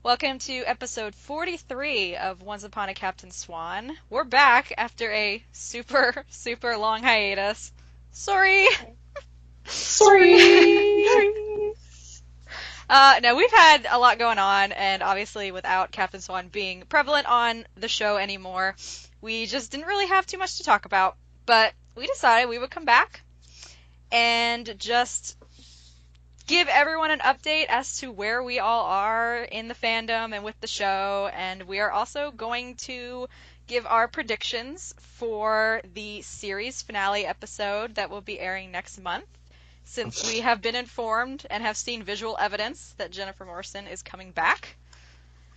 Welcome to episode 43 of Once Upon a Captain Swan. We're back after a super, super long hiatus. Sorry. No, we've had a lot going on, and obviously without Captain Swan being prevalent on the show anymore, we just didn't really have too much to talk about. But we decided we would come back and just give everyone an update as to where we all are in the fandom and with the show, and we are also going to give our predictions for the series finale episode that will be airing next month, since we have been informed and have seen visual evidence that Jennifer Morrison is coming back.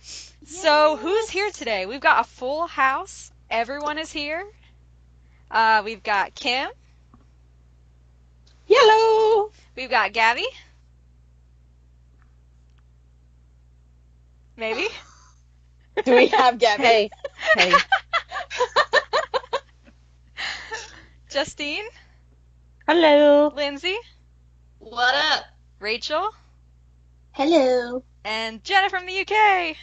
Yes. So who's here today? We've got a full house. Everyone is here. We've got Kim. Hello. We've got Gabby. Maybe? Do we have Gabby? Hey. Justine? Hello. Lindsay? What up? Raechel? Hello. And Jenna from the UK!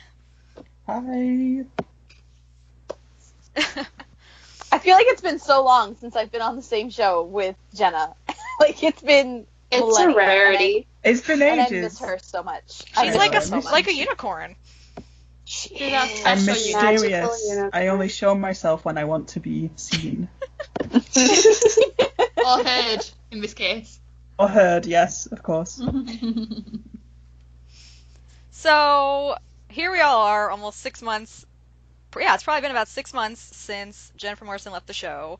Hi. I feel like it's been so long since I've been on the same show with Jenna. It's been a rarity. It's been and I ages. miss her so much. She's like a unicorn. I'm mysterious. I only show myself when I want to be seen. Or heard, in this case. Or heard, yes, of course. So, here we all are, almost 6 months. Yeah, it's probably been about 6 months since Jennifer Morrison left the show.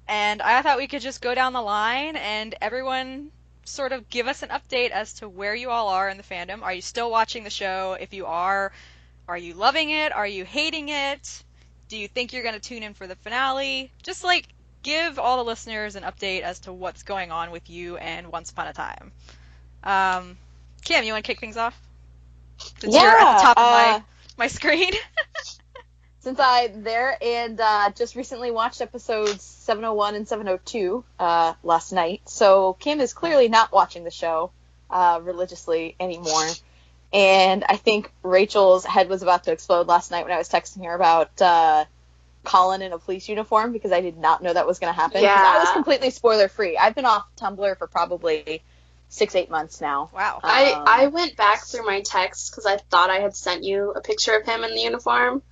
And I thought we could just go down the line and everyone sort of give us an update as to where you all are in the fandom. Are you still watching the show? If you are you loving it? Are you hating it? Do you think you're going to tune in for the finale? Just, give all the listeners an update as to what's going on with you and Once Upon a Time. Kim, you want to kick things off? Since you're at the top of my screen. Since I'm there and just recently watched episodes 701 and 702 last night, so Kim is clearly not watching the show religiously anymore. And I think Rachel's head was about to explode last night when I was texting her about Colin in a police uniform, because I did not know that was going to happen. Yeah. I was completely spoiler-free. I've been off Tumblr for probably 6-8 months now. Wow. I went back through my texts because I thought I had sent you a picture of him in the uniform,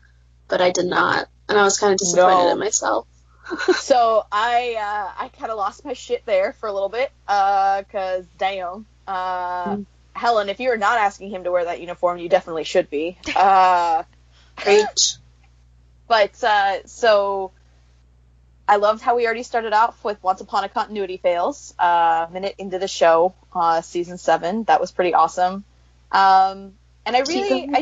but I did not. And I was kind of disappointed in myself. So I kind of lost my shit there for a little bit, because damn. Helen, if you are not asking him to wear that uniform, you definitely should be. Preach. But, so, I loved how we already started off with Once Upon a Continuity Fails, minute into the show, season 7. That was pretty awesome. And I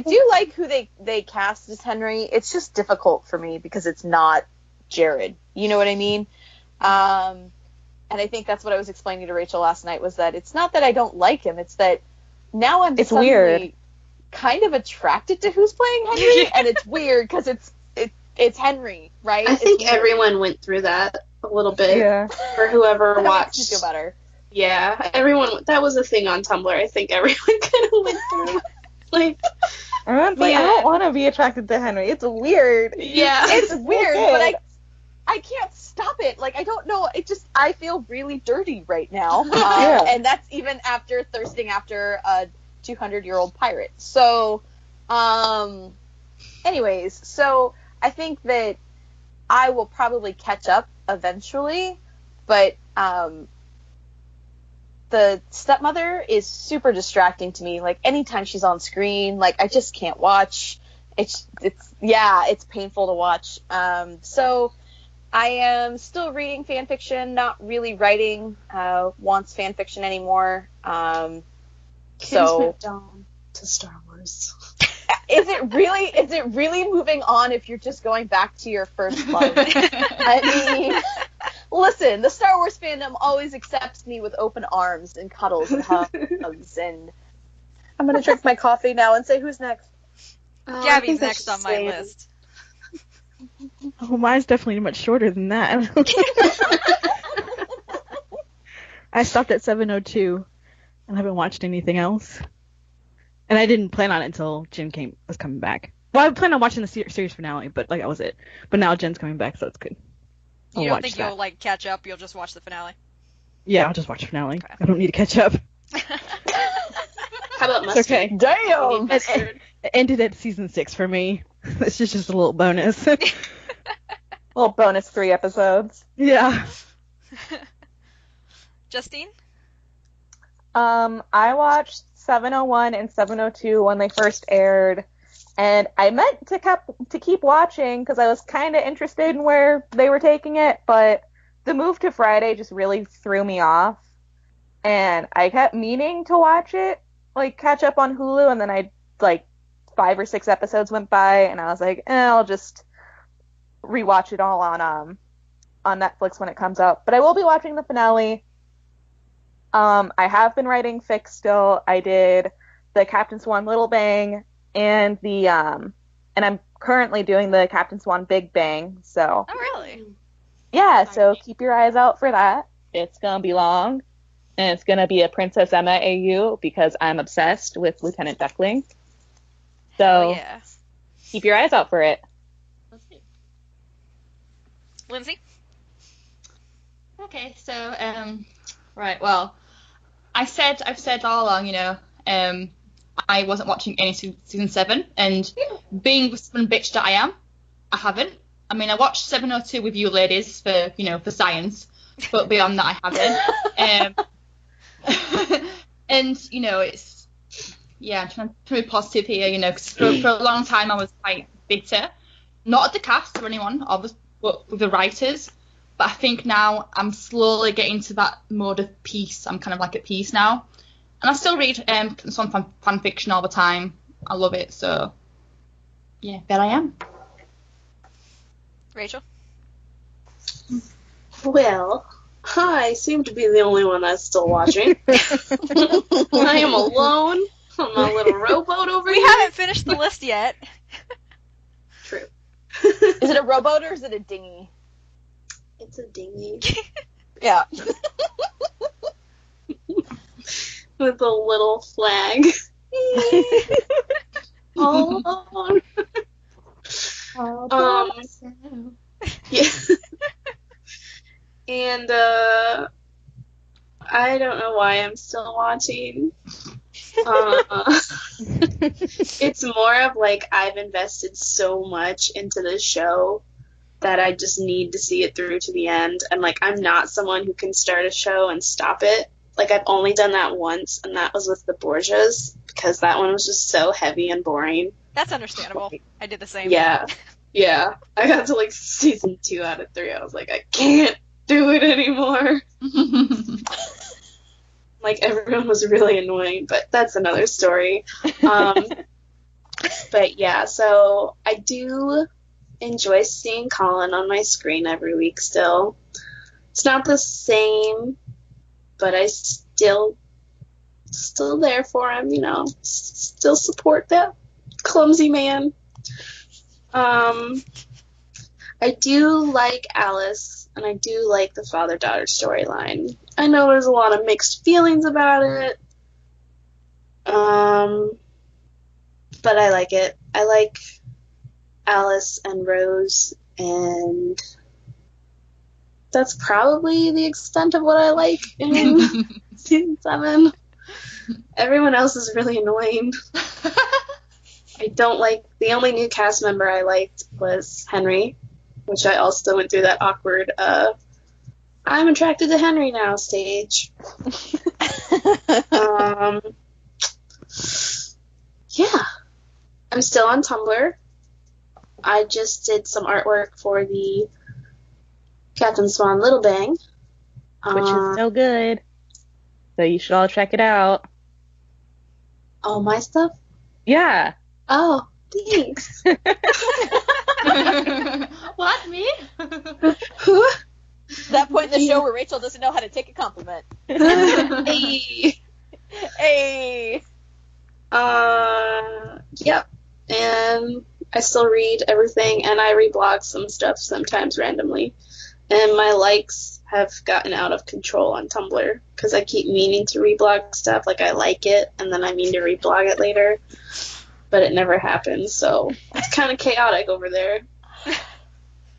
do like who they cast as Henry. It's just difficult for me because it's not Jared. You know what I mean? And I think that's what I was explaining to Raechel last night, was that it's not that I don't like him, it's that now I'm suddenly weird. kind of attracted to who's playing Henry, and it's weird because it's Henry, right? I think everyone went through that a little bit. Yeah. For whoever That watched. makes me feel better. Yeah, everyone. That was a thing on Tumblr. I think everyone kind of went through. I don't want to be attracted to Henry. It's weird. Yeah. It's weird, but I can't stop it. I don't know. I feel really dirty right now. Yeah. And that's even after thirsting after a 200-year-old pirate. So, anyways, so I think that I will probably catch up eventually, but the stepmother is super distracting to me. Anytime she's on screen, I just can't watch. It's painful to watch. So I am still reading fan fiction, not really writing wants fan fiction anymore. So moved on to Star Wars. Is it really moving on if you're just going back to your first love? I mean, listen, the Star Wars fandom always accepts me with open arms and cuddles and hugs, and I'm going to drink my coffee now and say who's next. Gabby's next on my list. Oh, mine's definitely much shorter than that. I stopped at 702 and haven't watched anything else. And I didn't plan on it until Jen was coming back. Well, I planned on watching the series finale, but like that was it. But now Jen's coming back, so it's good. You don't think you'll like catch up? You'll just watch the finale? Yeah, I'll just watch the finale. Okay. I don't need to catch up. How about mustard? Okay. Damn! It ended at season 6 for me. It's just a little bonus. Little bonus 3 episodes. Yeah. Justine? I watched 701 and 702 when they first aired, and I meant to keep watching because I was kind of interested in where they were taking it, but the move to Friday just really threw me off, and I kept meaning to watch it, like catch up on Hulu, and then I like 5 or 6 episodes went by, and I was like, I'll just rewatch it all on Netflix when it comes out. But I will be watching the finale. I have been writing fic still. I did the Captain Swan Little Bang and and I'm currently doing the Captain Swan Big Bang. So Oh, really? yeah, so keep your eyes out for that. It's gonna be long, and it's gonna be a Princess Emma AU because I'm obsessed with Lieutenant Duckling. So Oh, yeah. keep your eyes out for it. Lindsay? Okay, so right, well, I've said all along, I wasn't watching any season 7, and being the stubborn bitch that I am, I haven't. I mean, I watched 702 with you ladies for science, but beyond that, I haven't. And it's I'm trying to be positive here, because for a long time I was quite bitter, not at the cast or anyone, obviously, but with the writers. But I think now I'm slowly getting to that mode of peace. I'm kind of like at peace now. And I still read some fan fiction all the time. I love it. So, yeah, there I am. Raechel? Well, I seem to be the only one that's still watching. I am alone on my little rowboat over We here. haven't finished the list yet. True. Is it a rowboat or is it a dinghy? It's a dinghy. Yeah. With a little flag. All alone. Yeah. And I don't know why I'm still watching. It's more of like I've invested so much into this show that I just need to see it through to the end. And like I'm not someone who can start a show and stop it. Like I've only done that once, and that was with the Borgias, because that one was just so heavy and boring. That's understandable. I did the same. Yeah. I got to like season 2 out of 3. I was like, I can't do it anymore. Like everyone was really annoying, but that's another story. But yeah, so I do enjoy seeing Colin on my screen every week still. It's not the same, but I still there for him, still support that clumsy man. I do like Alice, and I do like the father-daughter storyline. I know there's a lot of mixed feelings about it, but I like it. I like Alice and Rose, and that's probably the extent of what I like in season 7. Everyone else is really annoying. I don't like, the only new cast member I liked was Henry, which I also went through that awkward, I'm attracted to Henry now stage. Yeah. I'm still on Tumblr. I just did some artwork for the Captain Swan Little Bang. Which is so good. So you should all check it out. Oh, my stuff? Yeah. Oh, thanks. What, me? That point in the show where Raechel doesn't know how to take a compliment. Hey. Hey. Yep. And I still read everything, and I reblog some stuff sometimes randomly. And my likes have gotten out of control on Tumblr because I keep meaning to reblog stuff. Like, I like it, and then I mean to reblog it later, but it never happens, so it's kind of chaotic over there.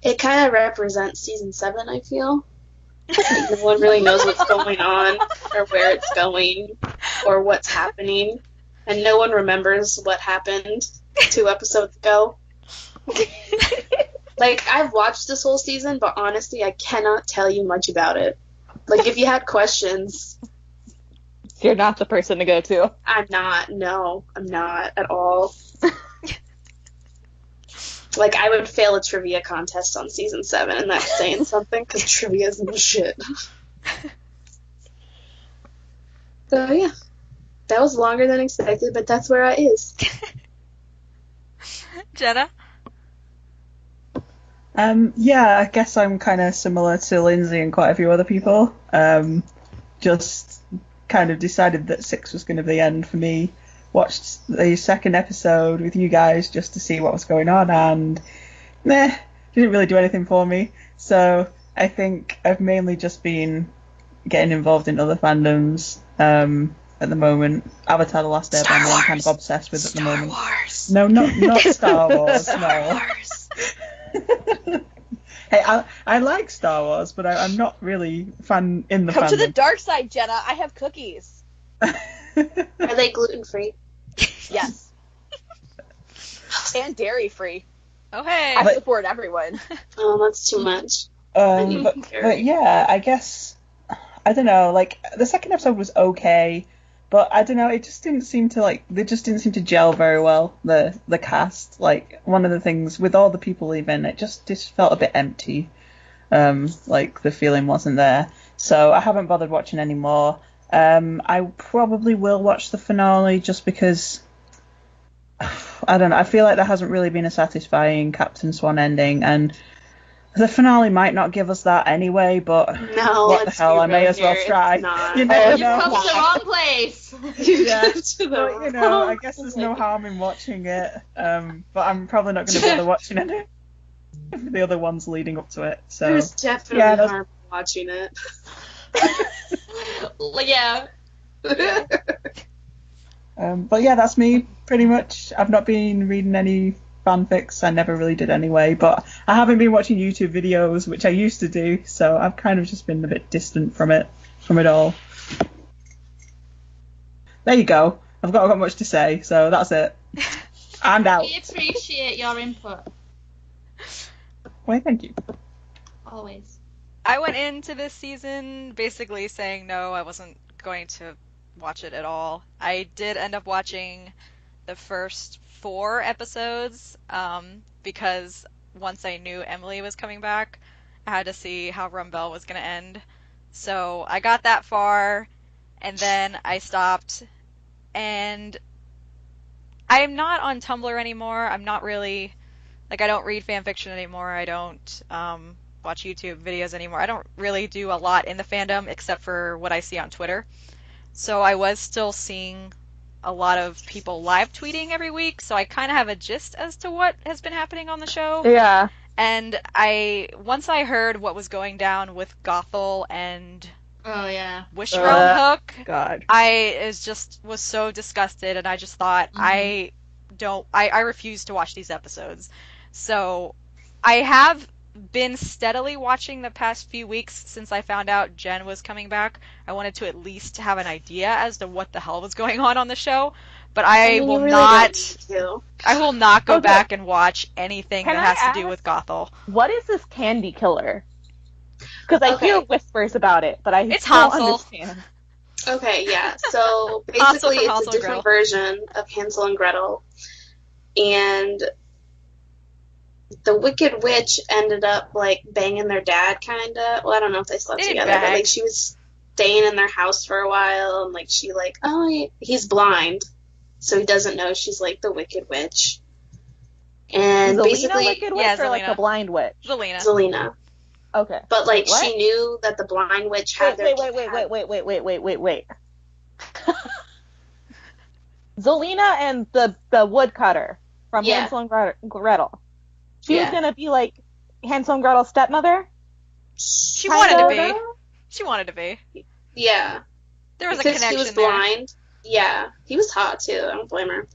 It kind of represents season 7, I feel. Like, no one really knows what's going on, or where it's going, or what's happening, and no one remembers what happened 2 episodes ago. Like, I've watched this whole season, but honestly, I cannot tell you much about it. Like, if you had questions... You're not the person to go to. I'm not. No, I'm not at all. Like, I would fail a trivia contest on season 7, and that's saying something, because trivia is no shit. So, yeah. That was longer than expected, but that's where I is. Jenna? Yeah, I guess I'm kind of similar to Lindsay and quite a few other people. Just kind of decided that 6 was going to be the end for me. Watched the second episode with you guys just to see what was going on, and didn't really do anything for me. So I think I've mainly just been getting involved in other fandoms at the moment. Avatar: The Last Airbender I'm kind of obsessed with at the moment. Star Wars. No, not Star Wars. Star No. Wars. Hey, I like Star Wars, but I'm not really fan in the Come fandom. to the dark side, Jenna. I have cookies. Are they gluten-free? Yes. And dairy-free. Oh, hey. I support everyone. Oh, that's too much. need But yeah, I guess, I don't know, like, the second episode was okay, but I don't know, it just didn't seem to, like, they just didn't seem to gel very well, the cast. Like, one of the things, with all the people leaving, it just felt a bit empty. Like, the feeling wasn't there. So I haven't bothered watching any more. I probably will watch the finale just because, I don't know, I feel like there hasn't really been a satisfying Captain Swan ending, and the finale might not give us that anyway, but No, what the hell, I may as well try. You never You've know. come to the wrong place. Yeah, but, you know, I guess there's no harm in watching it, but I'm probably not going to bother watching any of the other ones leading up to it. So There's definitely yeah, harm in watching it. Yeah. But yeah, that's me pretty much. I've not been reading any fanfics. I never really did anyway, but I haven't been watching YouTube videos, which I used to do, so I've kind of just been a bit distant from it all. There you go. I've got much to say, so that's it. And out. We appreciate your input. Well, thank you. Always. I went into this season basically saying no, I wasn't going to watch it at all. I did end up watching the first 4 episodes because once I knew Emily was coming back, I had to see how Rumbell was going to end. So I got that far, and then I stopped. And I'm not on Tumblr anymore. I'm not really, like, I don't read fanfiction anymore. I don't watch YouTube videos anymore. I don't really do a lot in the fandom except for what I see on Twitter. So I was still seeing a lot of people live tweeting every week, so I kind of have a gist as to what has been happening on the show. Yeah. And once I heard what was going down with Gothel and Oh, yeah. Wish Realm Hook, God. I was so disgusted, and I just thought, I refuse to watch these episodes. So I have been steadily watching the past few weeks since I found out Jen was coming back. I wanted to at least have an idea as to what the hell was going on the show, but I will not go back and watch anything that has to do with Gothel. What is this candy killer? Because I hear whispers about it, but It's don't Hansel. understand. Okay, yeah. So basically, it's Hansel a and different Gretel. version of Hansel and Gretel, and the Wicked Witch ended up like banging their dad, kinda. Well, I don't know if they slept They didn't together, but bang. like she was staying in their house for a while, and like she like, he's blind, so he doesn't know she's like the Wicked Witch. And Zelina basically, Wicked Witch yeah, or like Zelina. the blind witch? Zelina. Okay. But like What? she knew that the blind witch had Wait. Zelina and the woodcutter from Yeah. Hansel and Gretel. She was Yeah. gonna be like Hansel and Gretel's stepmother? She Kinda, wanted to be. no? She wanted to be. Yeah, There was a because connection he was there. blind. Yeah, he was hot too. I don't blame her.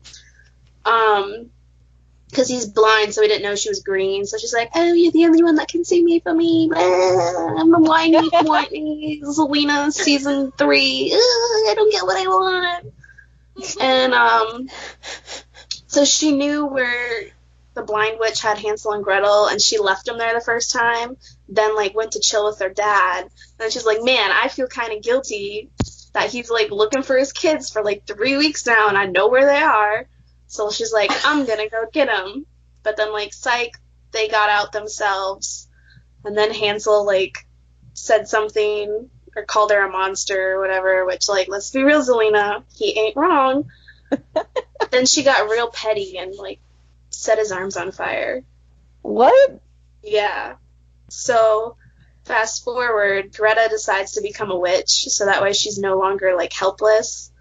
Because he's blind, so he didn't know she was green. So she's like, "Oh, you're the only one that can see me for me. I'm whiny, whiny. Zelina season 3. I don't get what I want." And so she knew where the blind witch had Hansel and Gretel, and she left him there the first time. Then like went to chill with her dad. And she's like, "Man, I feel kind of guilty that he's like looking for his kids for like 3 weeks now, and I know where they are." So she's like, "I'm gonna go get him." But then, like, psych, they got out themselves. And then Hansel, like, said something or called her a monster or whatever, which, like, let's be real, Zelina, he ain't wrong. Then she got real petty and, like, set his arms on fire. What? Yeah. So, fast forward, Greta decides to become a witch, so that way she's no longer, like, helpless.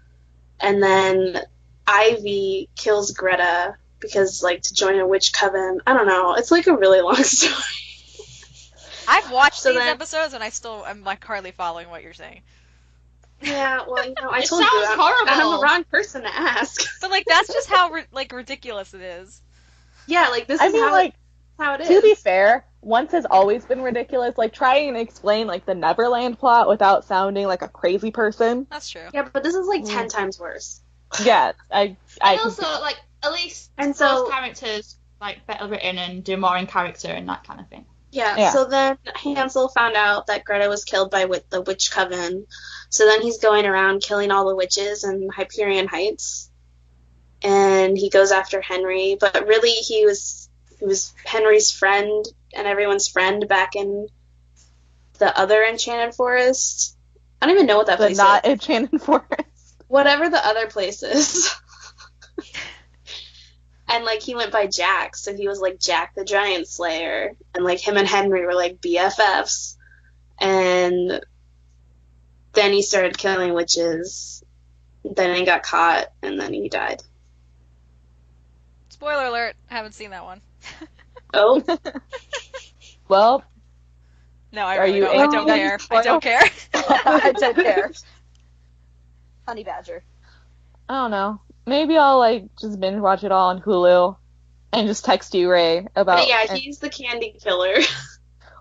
And then Ivy kills Greta because, like, to join a witch coven. I don't know. It's, like, a really long story. I've watched So these then- episodes, and I still am, like, hardly following what you're saying. Yeah, well, you know, I It told you. sounds horrible. I'm the wrong person to ask. But, like, that's just how, ridiculous it is. Yeah, like, this I is mean, how, like, how it is. to be fair, once has always been ridiculous. Like, trying to explain, like, the Neverland plot without sounding like a crazy person. That's true. Yeah, but this is, like, 10 times worse. Yeah, I And also, like, at least And so- those characters, like, better written and do more in character and that kind of thing. Yeah, so then Hansel found out that Greta was killed by the witch coven. So then he's going around killing all the witches in Hyperion Heights. And he goes after Henry, but really he was Henry's friend and everyone's friend back in the other Enchanted Forest. I don't even know what that but place not is. Enchanted Forest. Whatever the other place is. And, like, he went by Jack, so he was, like, Jack the Giant Slayer. And, like, him and Henry were, like, BFFs. And then he started killing witches. Then he got caught, and then he died. Spoiler alert, haven't seen that one. Oh, Well, No, I Are really you don't. I angry don't that care. you I don't care. I don't care. Honey Badger. I don't know. Maybe I'll, like, just binge watch it all on Hulu and just text you, Ray, about... but yeah, he's the candy killer.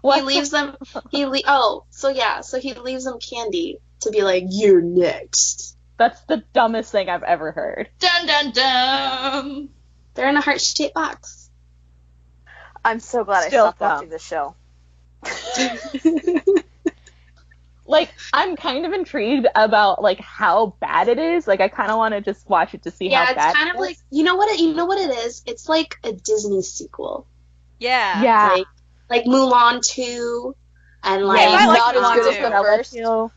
What? He leaves them, so he leaves them candy to be like, "You're next." That's the dumbest thing I've ever heard. Dun dun dun! They're in a heart-shaped box. I'm so glad Still I stopped dumb. watching this show. Like, I'm kind of intrigued about, like, how bad it is. Like, I kind of want to just watch it to see Yeah, how bad it's kind of it like, is. you know what it is? It's like a Disney sequel. Yeah. Yeah. Like Mulan 2, and like, I like not as Mulan good as too. the first.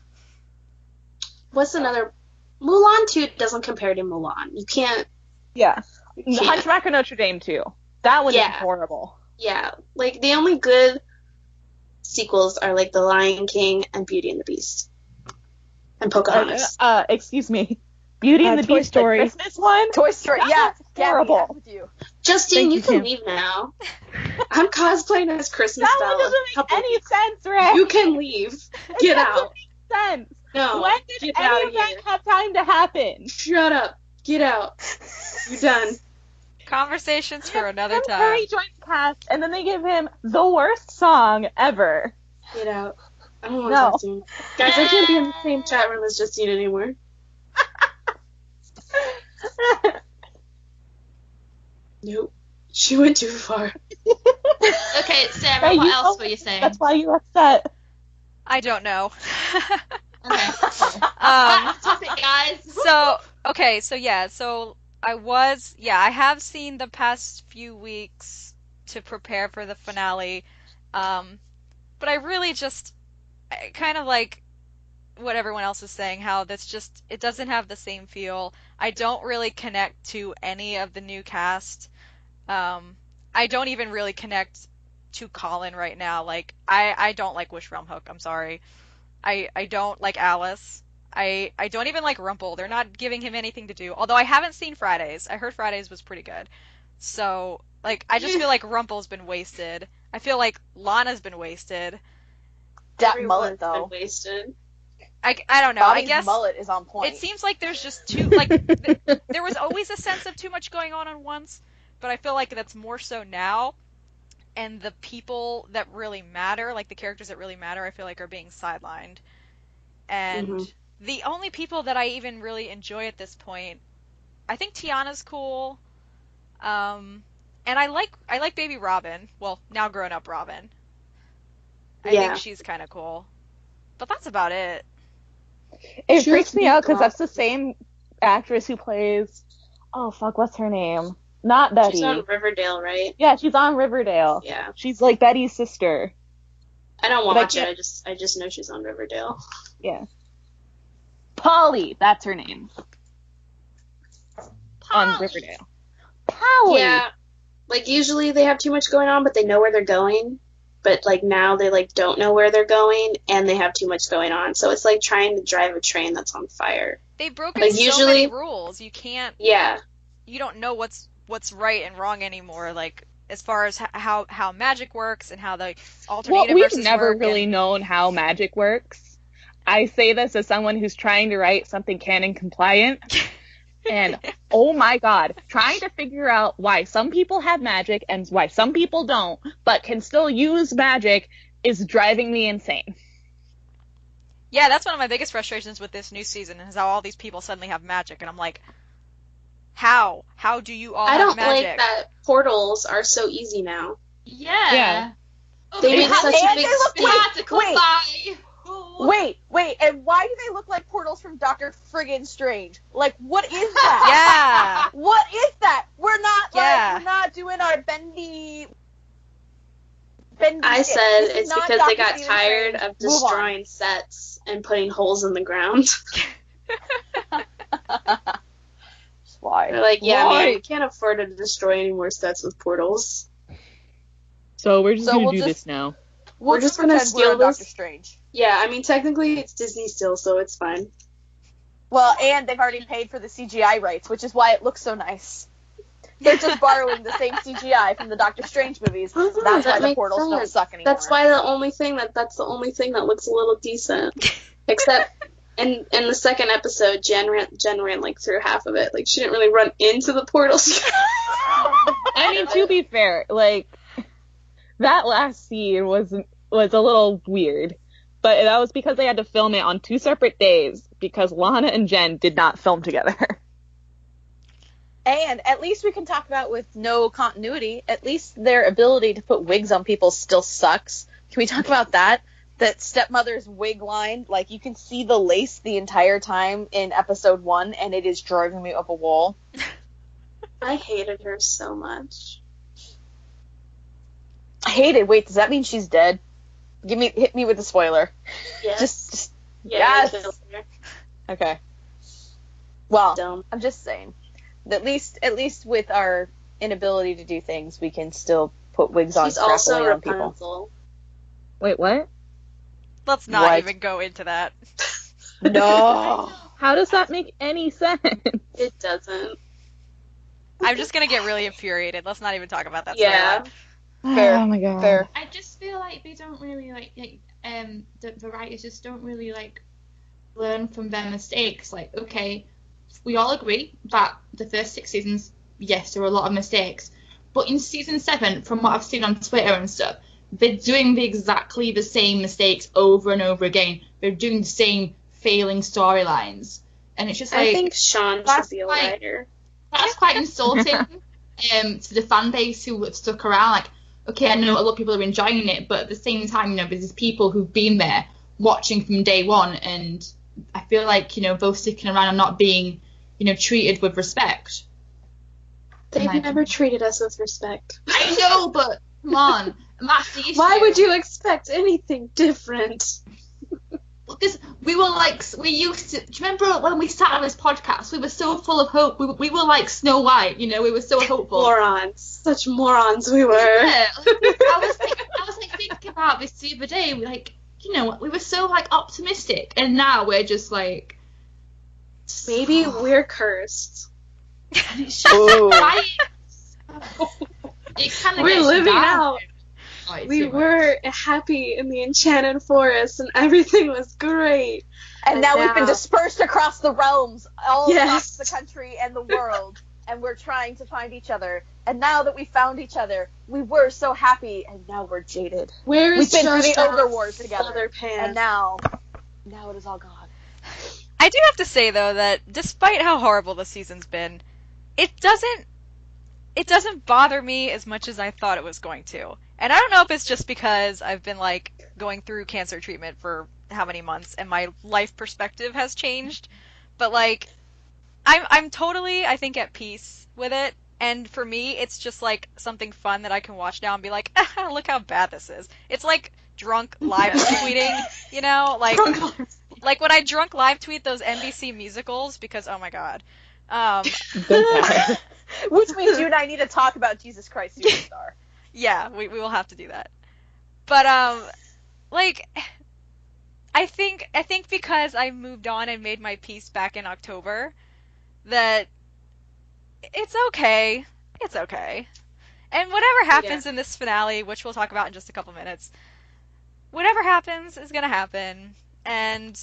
what's another? Mulan 2 doesn't compare to Mulan. You can't. Yeah. can't. Hunchback of Notre Dame, too. That one Yeah. is horrible. Yeah, like the only good sequels are like The Lion King and Beauty and the Beast, and Pocahontas. Excuse me. Beauty and the Toy Beast, the Story. Christmas one? Toy Story. That Yeah, was Gabby, horrible. I'm with you. Justine, Thank you you, can Kim. leave now. I'm cosplaying as Christmas That Belle. one doesn't make Couple- any sense, Ray. You can leave. It Get doesn't out. make sense. No. When did Get out any of event here. have time to happen? Shut up. Get out. You're done. Conversations for another Tim time. Curry joins the cast, and then they give him the worst song ever. Get out. I don't want No. to talk to you. Guys, I can't be in the same chat room as Justine anymore. Nope. She went too far. Okay, Sarah, Hey, what you else know- were you saying? That's why you upset. I don't know. Okay. um, Topic, guys. so I have seen the past few weeks to prepare for the finale, but I really just kind of like what everyone else is saying, how it doesn't have the same feel. I don't really connect to any of the new cast. I don't even really connect to Colin right now. Like, I don't like Wish Realm Hook, I'm sorry. I don't like Alice. I don't even like Rumple. They're not giving him anything to do. Although I haven't seen Fridays. I heard Fridays was pretty good. So, like, I just feel like Rumple's been wasted. I feel like Lana's been wasted. That Everyone's mullet, been though. wasted. I don't know. Bobby's I guess mullet is on point. it seems like there's just too like there was always a sense of too much going on once, but I feel like that's more so now. And the people that really matter, like the characters that really matter, I feel like are being sidelined. And the only people that I even really enjoy at this point, I think Tiana's cool. And I like baby Robin. Well, now grown up Robin. I think she's kind of cool. But that's about it. It freaks me out because that's the same actress who plays. Oh fuck, what's her name? Not Betty. She's on Riverdale, right? Yeah, she's on Riverdale. Yeah. She's like Betty's sister. I don't watch it. I just know she's on Riverdale. Yeah. Polly, that's her name. On Riverdale. Polly. Yeah. Like usually they have too much going on, but they know where they're going. But like now they like don't know where they're going, and they have too much going on. So it's like trying to drive a train that's on fire. They've broken Like, so usually- many rules. You can't. Yeah. You don't know what's right and wrong anymore. Like as far as how magic works and how the alternate Well, universes we've never work really and... known how magic works. I say this as someone who's trying to write something canon compliant. And oh my god, trying to figure out why some people have magic and why some people don't, but can still use magic is driving me insane. Yeah, that's one of my biggest frustrations with this new season is how all these people suddenly have magic, and I'm like, how? How do you all I have don't magic? like that portals are so easy now. Yeah. Yeah. They made such a big Wait, and why do they look like portals from Doctor Friggin' Strange? Like, what is that? Yeah. What is that? We're not Yeah. we're not doing our bendy. I shit. said This is it's not because they Dr. got Stephen tired Strange. of Move on. destroying sets and putting holes in the ground. Why? They're like, yeah, Why? man, we can't afford to destroy any more sets with portals. So we're just So gonna we'll do just- this now. We're just gonna gonna pretend steal we're Doctor this. Strange. Yeah, I mean, technically it's Disney still, so it's fine. Well, and they've already paid for the CGI rights, which is why it looks so nice. They're just borrowing the same CGI from the Doctor Strange movies. That's why That the makes portals don't sense. suck anymore. That's why that's the only thing that looks a little decent. Except in the second episode, Jen ran like through half of it. Like she didn't really run into the portals. I mean, to be fair, like that last scene was a little weird, but that was because they had to film it on 2 separate days because Lana and Jen did not film together. And at least we can talk about with no continuity, at least their ability to put wigs on people still sucks. Can we talk about that? That stepmother's wig line, like you can see the lace the entire time in episode 1, and it is driving me up a wall. I hated her so much. I hate it. Wait, does that mean she's dead? Hit me with a spoiler. Yes. Just Yeah, yes. her. Okay. Well, Dumb. I'm just saying. At least with our inability to do things, we can still put wigs on She's also scrappily on people. Rapunzel. Wait, what? Let's not What? even go into that. No. How does that make any sense? It doesn't. I'm just gonna get really infuriated. Let's not even talk about that. Yeah. Fair. Oh my god. Fair. I just feel like they don't really the writers just don't really learn from their mistakes. Like, okay, we all agree that the first 6 seasons, yes, there were a lot of mistakes, but in season 7, from what I've seen on Twitter and stuff, they're doing exactly the same mistakes over and over again. They're doing the same failing storylines, and it's just like I think Sean should be a like- writer. that's quite insulting to the fan base who have stuck around. Like, okay, I know a lot of people are enjoying it, but at the same time, there's these people who've been there watching from day one, and I feel like, those sticking around are not being, treated with respect. They've Like- never treated us with respect. I know, but come on. And that's the issue. Why would you expect anything different? Because we used to, do you remember when we started this podcast, we were so full of hope. We were like Snow White, we were so hopeful. Morons. Such morons we were. Yeah, I was thinking about this the other day. We were so optimistic, and now we're just like, Maybe we're cursed. it's just Ooh. right. It kind of We're gets living down. out. it's We too much. were happy in the Enchanted Forest, and everything was great. And now we've been dispersed across the realms, all across the country and the world, and we're trying to find each other. And now that we found each other, we were so happy, and now we're jaded. Where is We've been through the Josh Ogre Wars together, Leather Pants? and now it is all gone. I do have to say though that despite how horrible the season's been, it doesn't bother me as much as I thought it was going to. And I don't know if it's just because I've been like going through cancer treatment for how many months and my life perspective has changed, but like I'm totally, I think, at peace with it. And for me, it's just like something fun that I can watch now and be like, ah, look how bad this is. It's like drunk live tweeting, you know, like when I drunk live tweet those NBC musicals because oh my god. Which means you and I need to talk about Jesus Christ Superstar. Yeah, we will have to do that. But like I think because I moved on and made my peace back in October that it's okay. It's okay. And whatever happens in this finale, which we'll talk about in just a couple minutes, whatever happens is gonna happen. And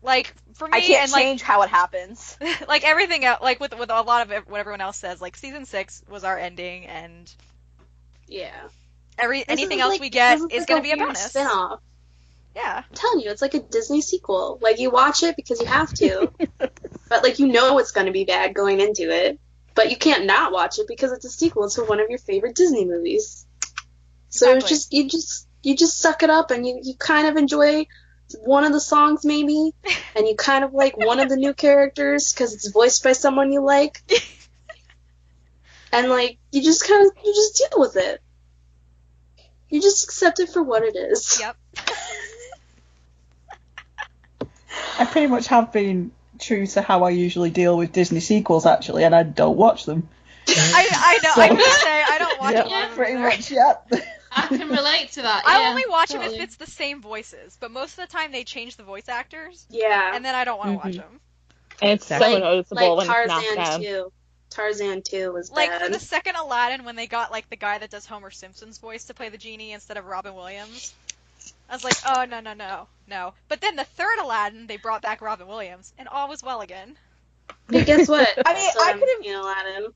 like for me, I can't and like change how it happens. like everything else, like with a lot of what everyone else says, like season 6 was our ending, and anything else we get is gonna be a bonus. Spin-off. Yeah. I'm telling you, it's like a Disney sequel. Like, you watch it because you have to. But, like, you know it's going to be bad going into it. But you can't not watch it because it's a sequel to one of your favorite Disney movies. So Exactly. it's you just suck it up and you kind of enjoy one of the songs maybe. And you kind of like one of the new characters because it's voiced by someone you like. And, like, you just deal with it. You just accept it for what it is. Yep. I pretty much have been true to how I usually deal with Disney sequels, actually, and I don't watch them. I know. So- I was gonna say I don't watch a lot Yeah, of them pretty either. much, yeah. I can relate to that. I yeah, only watch them totally. if it's the same voices, but most of the time they change the voice actors, Yeah. and then I don't want to watch them. And it's so Like- noticeable Like when it's not Tarzan them. 2. Tarzan 2 was Like bad. for the second Aladdin, when they got like the guy that does Homer Simpson's voice to play the genie instead of Robin Williams, I was like, oh no. But then the third Aladdin, they brought back Robin Williams, and all was well again. But guess what? I mean, I could've- Aladdin.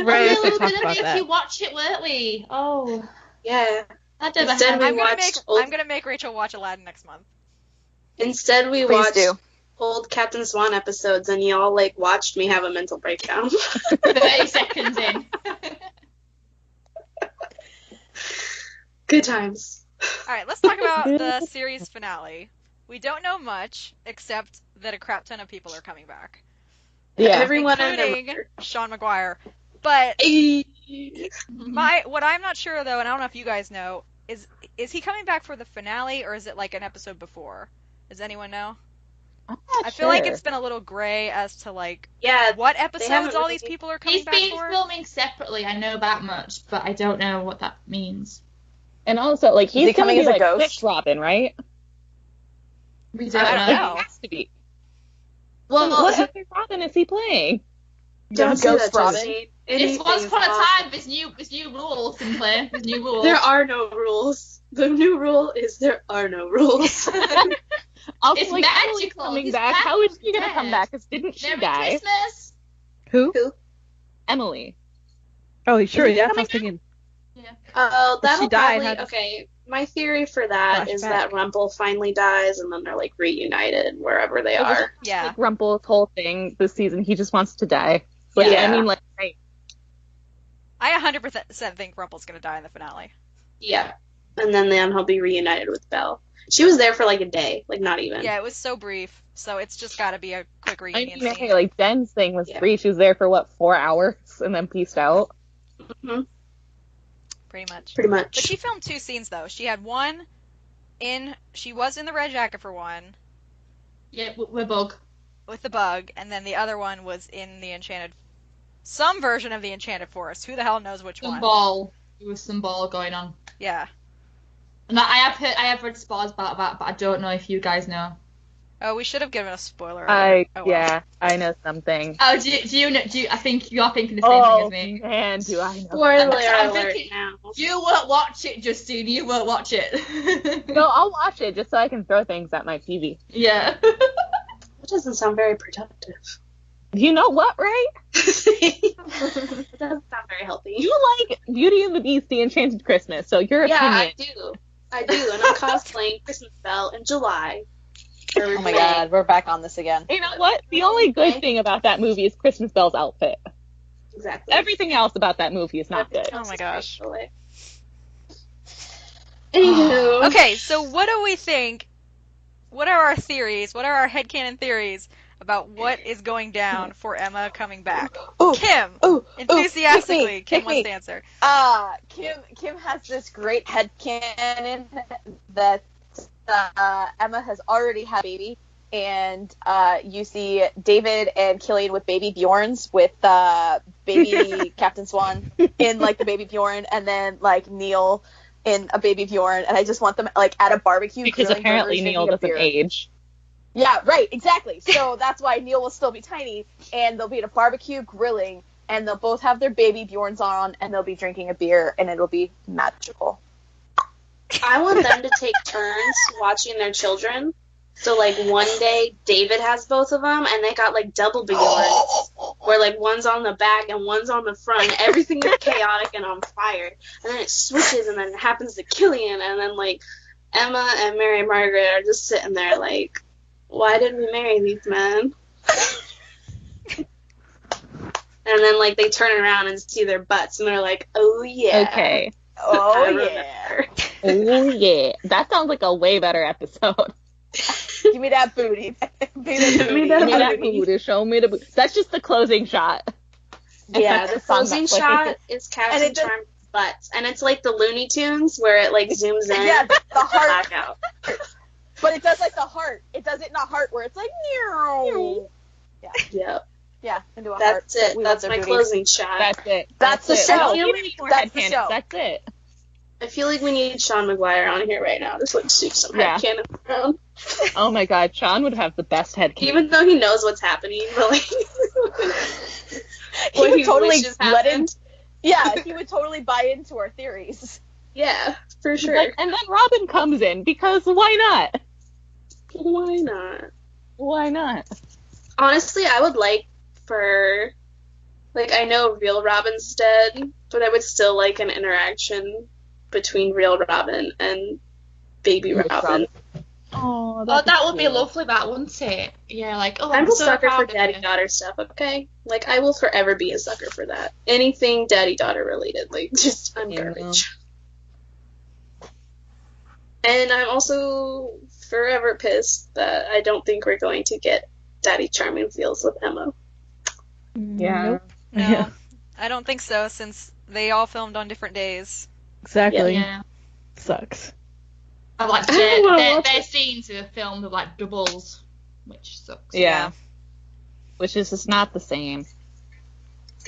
Right, we we were talked gonna about make that. you watch it, weren't we? Oh, Yeah. that never Instead happened. we watched I'm gonna make Raechel watch Aladdin next month. Instead, we Please watched do. old Captain Swan episodes, and y'all like watched me have a mental breakdown. 30 seconds in. Good times. All right, let's talk about the series finale. We don't know much except that a crap ton of people are coming back, Yeah. Everyone and their including mother. Sean Maguire. But Mm-hmm. what I'm not sure though, and I don't know if you guys know, is he coming back for the finale or is it like an episode before? Does anyone know? I'm not I feel like sure. it's been a little gray as to like Yeah, what haven't episodes all really- these people are coming He's back been for. filming separately. I know that much, but I don't know what that means. And also, like, he he's coming coming as a like ghost? Fifth Robin, right? We I don't don't know. know. He has to be. Well, What other Robin is he playing? don't say Ghost that, Robin. Justine. It's Anything once is upon a possible. time. There's new rules in play. There's new rules. There are no rules. The new rule is there are no rules. Also, It's like, Emily's magical. coming He's back. back How is from she gonna come dead. back? 'Cause didn't she Merry die? Christmas. Who? Emily. Oh, sure. Is it Yeah, I coming was thinking. Oh, that'll She died, probably had- okay. My theory for that is Flashback. that Rumpel finally dies, and then they're like reunited wherever they are. Yeah. Like Rumpel's whole thing this season, he just wants to die. Like, Yeah. I mean, like, right. I 100% think Rumpel's gonna die in the finale. Yeah, and then he'll be reunited with Belle. She was there for like a day, like not even. Yeah, it was so brief, so it's just got to be a quick I reunion mean, scene. hey, like, Jen's thing was Yeah. brief. She was there for, what, 4 hours and then peaced out? Mhm, Pretty much. pretty But much. she filmed 2 scenes though. She had one she was in the red jacket for one Yeah, we're bug. with the bug, and then the other one was in some version of the Enchanted Forest. Who the hell knows which Some one? ball. There was some ball going on. Yeah. And I have read spoilers about that, but I don't know if you guys know. Oh, we should have given a spoiler alert. Oh, well. Yeah, I know something. Oh, do you know? I think you're thinking the same thing as me. Man, do I know. Spoiler I'm alert thinking- now. You won't watch it, Justine. You won't watch it. No, I'll watch it just so I can throw things at my TV. Yeah. That doesn't sound very productive. You know what, right? It doesn't sound very healthy. You like Beauty and the Beast, The Enchanted Christmas, so your Yeah, opinion. I do. And I'm cosplaying Christmas Belle in July. Oh my god, we're back on this again. You know what? The only good thing about that movie is Christmas Belle's outfit. Exactly. Everything else about that movie is not good. Oh my gosh. Anywho. Okay, so what do we think? What are our theories? What are our headcanon theories about what is going down for Emma coming back? Ooh, Kim, ooh, enthusiastically, pick Kim me. wants to answer. Kim has this great headcanon that Emma has already had a baby, and you see David and Killian with baby Bjorns with baby Captain Swan in like the baby Bjorn, and then like Neil in a baby Bjorn, and I just want them like at a barbecue Because grilling apparently burgers, Neil drinking a doesn't beer. age. Yeah, right, exactly. So that's why Neil will still be tiny, and they'll be at a barbecue grilling, and they'll both have their baby Bjorns on, and they'll be drinking a beer, and it'll be magical. I want them to take turns watching their children. So, like, one day, David has both of them, and they got, like, double Bjorns, where, like, one's on the back and one's on the front. Everything is chaotic and on fire. And then it switches, and then it happens to Killian, and then, like, Emma and Mary Margaret are just sitting there, like, why did we marry these men? And then, like, they turn around and see their butts, and they're like, oh, yeah. Okay. Oh, I yeah. remember. Oh, yeah. That sounds like a way better episode. Give me that booty. Give me that Give me booty. that Show me that booty. booty. Show me the booty. That's just the closing shot. Yeah, the Song closing that plays. shot is Captain And it does- Charm's butt. And it's like the Looney Tunes, where it, like, zooms in. Yeah, the heart. Back out. But it does like the heart. It does it in a heart where it's like, meow. Yep. Yeah, into a heart. That's it. We That's love my their closing shot. That's it. That's the it. show. I don't I feel need like any more that's the headcanons. show. That's it. I feel like we need Sean McGuire on here right now. Just like shoot some Yeah. headcanon around. Oh my god, Sean would have the best headcanon. Even though he knows what's happening, but like He what would he totally wishes let happened. in. Yeah, he would totally buy into our theories. Yeah, for sure. Like, and then Robin comes in, because why not? Why not? Why not? Honestly, I would like for, like, I know real Robin's dead, but I would still like an interaction between real Robin and baby Real Robin. Oh, Oh, that would be lovely, that, wouldn't it? Yeah, like, oh, I'm I'm a so sucker for proud of you. daddy-daughter stuff, okay? Like, I will forever be a sucker for that. Anything daddy-daughter related, like, just, I'm Yeah. garbage. And I'm also forever pissed that I don't think we're going to get Daddy Charming feels with Emma. Yeah. Nope. No, Yeah. I don't think so, since they all filmed on different days. Exactly. Yeah. Sucks. I like I don't wanna watch their it. scenes are filmed with like doubles, which sucks. Yeah. Which is just not the same.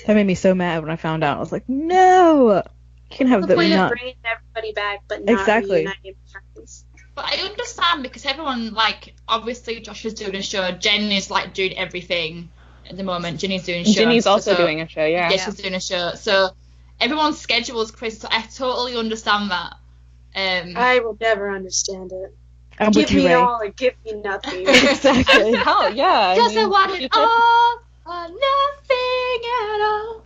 That made me so mad when I found out. I was like, no! You can have The the point not. of bringing everybody back, but not Exactly. reuniting friends. But I understand because everyone, like, obviously Josh is doing a show, Jen is like doing everything at the moment. Ginny's doing shows. Ginny's also so- doing a show, yeah. Yeah, she's doing a show. So everyone's schedule is crazy. So I totally understand that. I will never understand it. I'm Give with you, me Ray. all or give me nothing. Exactly. Oh, yeah. Just I want she it said- all or nothing at all.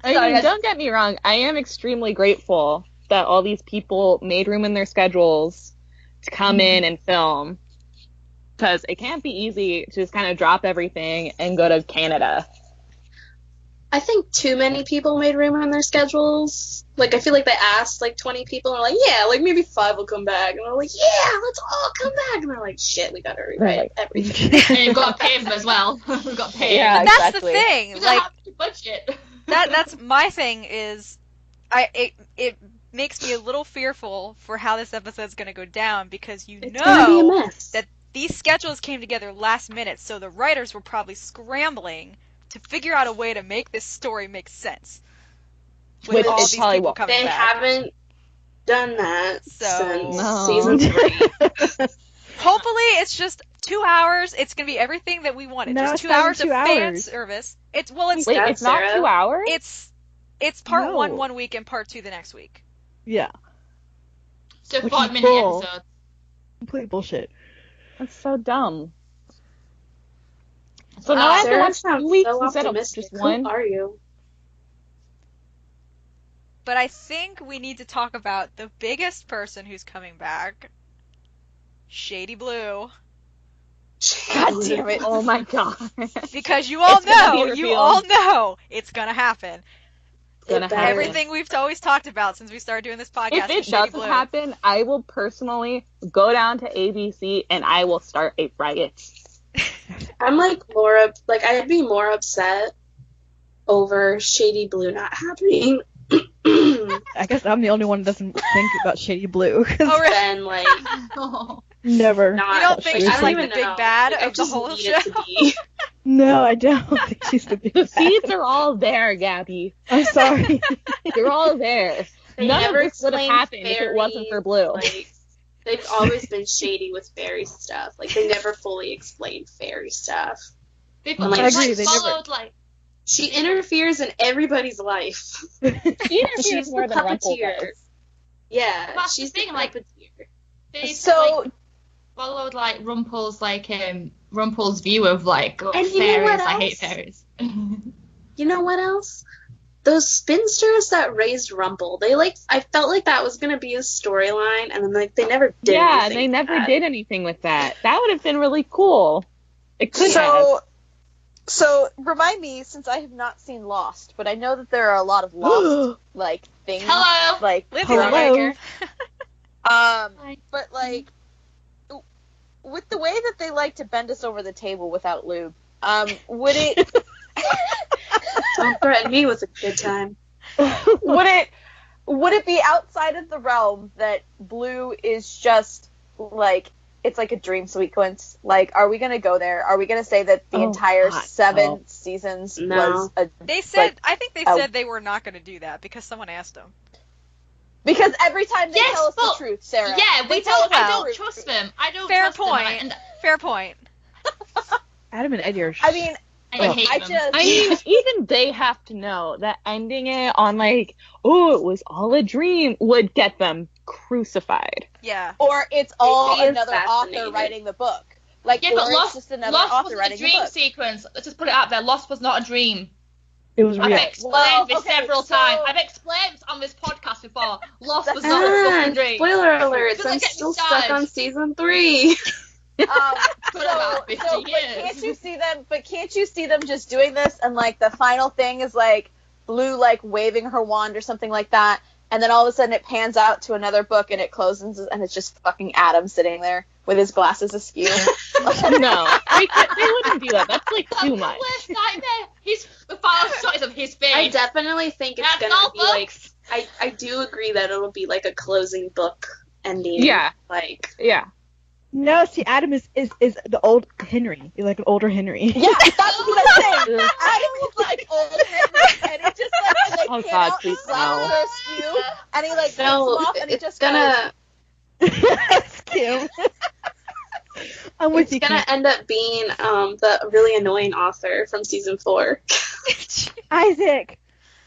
I Sorry, mean, I- don't get me wrong. I am extremely grateful that all these people made room in their schedules to come in and film. Because it can't be easy to just kind of drop everything and go to Canada. I think too many people made room in their schedules. Like, I feel like they asked, like, 20 people, and they're like, yeah, like, maybe 5 will come back. And they're like, yeah, let's all come back. And they're like, shit, we gotta rewrite Right. everything. And you've got to pay them as well. We've got to pay Yeah. them. But that's exactly. the thing. We don't Like, have to budget. that's my thing is, it makes me a little fearful for how this episode's going to go down because you It's gonna be a know mess. that these schedules came together last minute, so the writers were probably scrambling to figure out a way to make this story make sense. With Which all it these probably people won't. coming They back. haven't done that So- since No. season 3. Hopefully, it's just 2 hours. It's gonna be everything that we wanted. No, just it's 2 not hours of 2 fan hours. service. It's it's Wait, Scott, it's not Sarah? 2 hours? it's part No. one week and part 2 the next week. Yeah, So Which 5 is minute bull. episodes. complete bullshit. That's so dumb. So now I have to Sarah watch sounds 2 weeks so instead of optimistic. just one? Who are you? But I think we need to talk about the biggest person who's coming back, Shady Blue, God damn it. Oh my god. because you all It's gonna be know, you revealed. all know it's gonna happen. It's gonna It better. happen. Everything we've always talked about since we started doing this podcast If with it Shady doesn't Blue. happen, I will personally go down to ABC and I will start a riot. I'm like I'd be more upset over Shady Blue not happening I guess I'm the only one that doesn't think about Shady Blue. 'cause Oh, really? than like Oh. Never. not. You don't think like, she's I don't like even the big know. bad Like, I of the just whole need show? it to be. No, I don't think she's the big The bad. seeds are all there, Gabby. I'm sorry. You're all there. They None of never this would have explained happened if it wasn't for Blue. Like, they've always been shady with fairy stuff. Like they never fully explained fairy stuff. They've I like, agree, they never- followed like She interferes in everybody's life. She interferes She's more the than Rumpel puppeteer. does. Yeah, That's she's the thing, the like- puppeteer. they So- like, followed like Rumpel's Rumpel's view of like And you know fairies. what I hate else? fairies. You know what else? Those spinsters that raised Rumple, I felt like that was gonna be a storyline, and then like they never did. Yeah, anything they with never that. did anything with that. That would have been really cool. It could have. So remind me, since I have not seen Lost, but I know that there are a lot of Lost like things. Hello. Like Lindsay's Hello. back here. but like with the way that they like to bend us over the table without lube, would it Don't threaten me with a good time. would it be outside of the realm that Blue is just like it's like a dream sequence? Like, are we gonna go there? Are we gonna say that the Oh, entire God, 7 no. seasons No. was a They said, Like, I think they oh. said they were not going to do that because someone asked them. because every time they Yes, tell us the but- truth, Sarah. Yeah, they we tell don't. us I the don't truth. trust them. I don't Fair trust them. point. And Fair point. Adam and Eddie are. I mean, I hate I them. just I mean, even they have to know that ending it on like, oh, it was all a dream would get them crucified. Yeah. or it's all They be another author assassinated. writing the book. Like, Yeah, or but it's Lost, just another Lost author wasn't a writing the dream book. sequence. Let's just put it out there. Lost was not a dream. It was I've real. explained Well, this okay, several so- times. I've explained on this podcast before. Lost was not a fucking dream. Spoiler alert! Don't I'm get me still started. stuck on season 3. For about 50 but years. can't you see them? But can't you see them just doing this? And like the final thing is like Blue like waving her wand or something like that, and then all of a sudden it pans out to another book and it closes and it's just fucking Adam sitting there with his glasses askew. No, they wouldn't do that. That's like too much. Worst nightmare. The final shot is of his face. I definitely think it's That's gonna all, be like. folks. I do agree that it'll be like a closing book ending. Yeah. Like. Yeah. No, see, Adam is the old Henry. He's like an older Henry. Yeah, that's what I'm saying. Adam was like old Henry, and it just like Oh, pan God, out, please his glasses no. are askew, and he like takes them No, off, and he it's just gonna. That's Kim. I'm with It's you, gonna Kim. end up being the really annoying author from season 4, Isaac.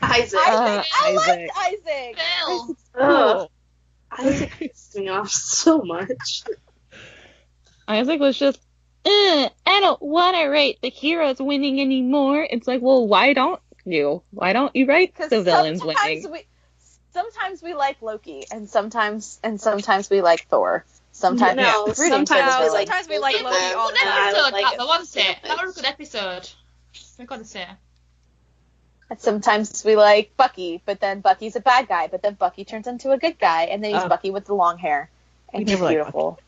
Isaac. I liked Isaac. Isaac. Phil. Ugh. Isaac pissed me off so much. Isaac was just, I don't want to write the heroes winning anymore. It's like, well, why don't you? Why don't you write Because the villains winning? sometimes we like Loki, and sometimes we like Thor. Sometimes No, it's rooting for sometimes the we villain. like Sometimes we like It both was Loki a of all them. the good time. I episode, like that, it though, wasn't it? so That much. was a good episode. I gotta say. And sometimes we like Bucky, but then Bucky's a bad guy, but then Bucky turns into a good guy, and then he's Bucky with the long hair, and We he's never liked beautiful.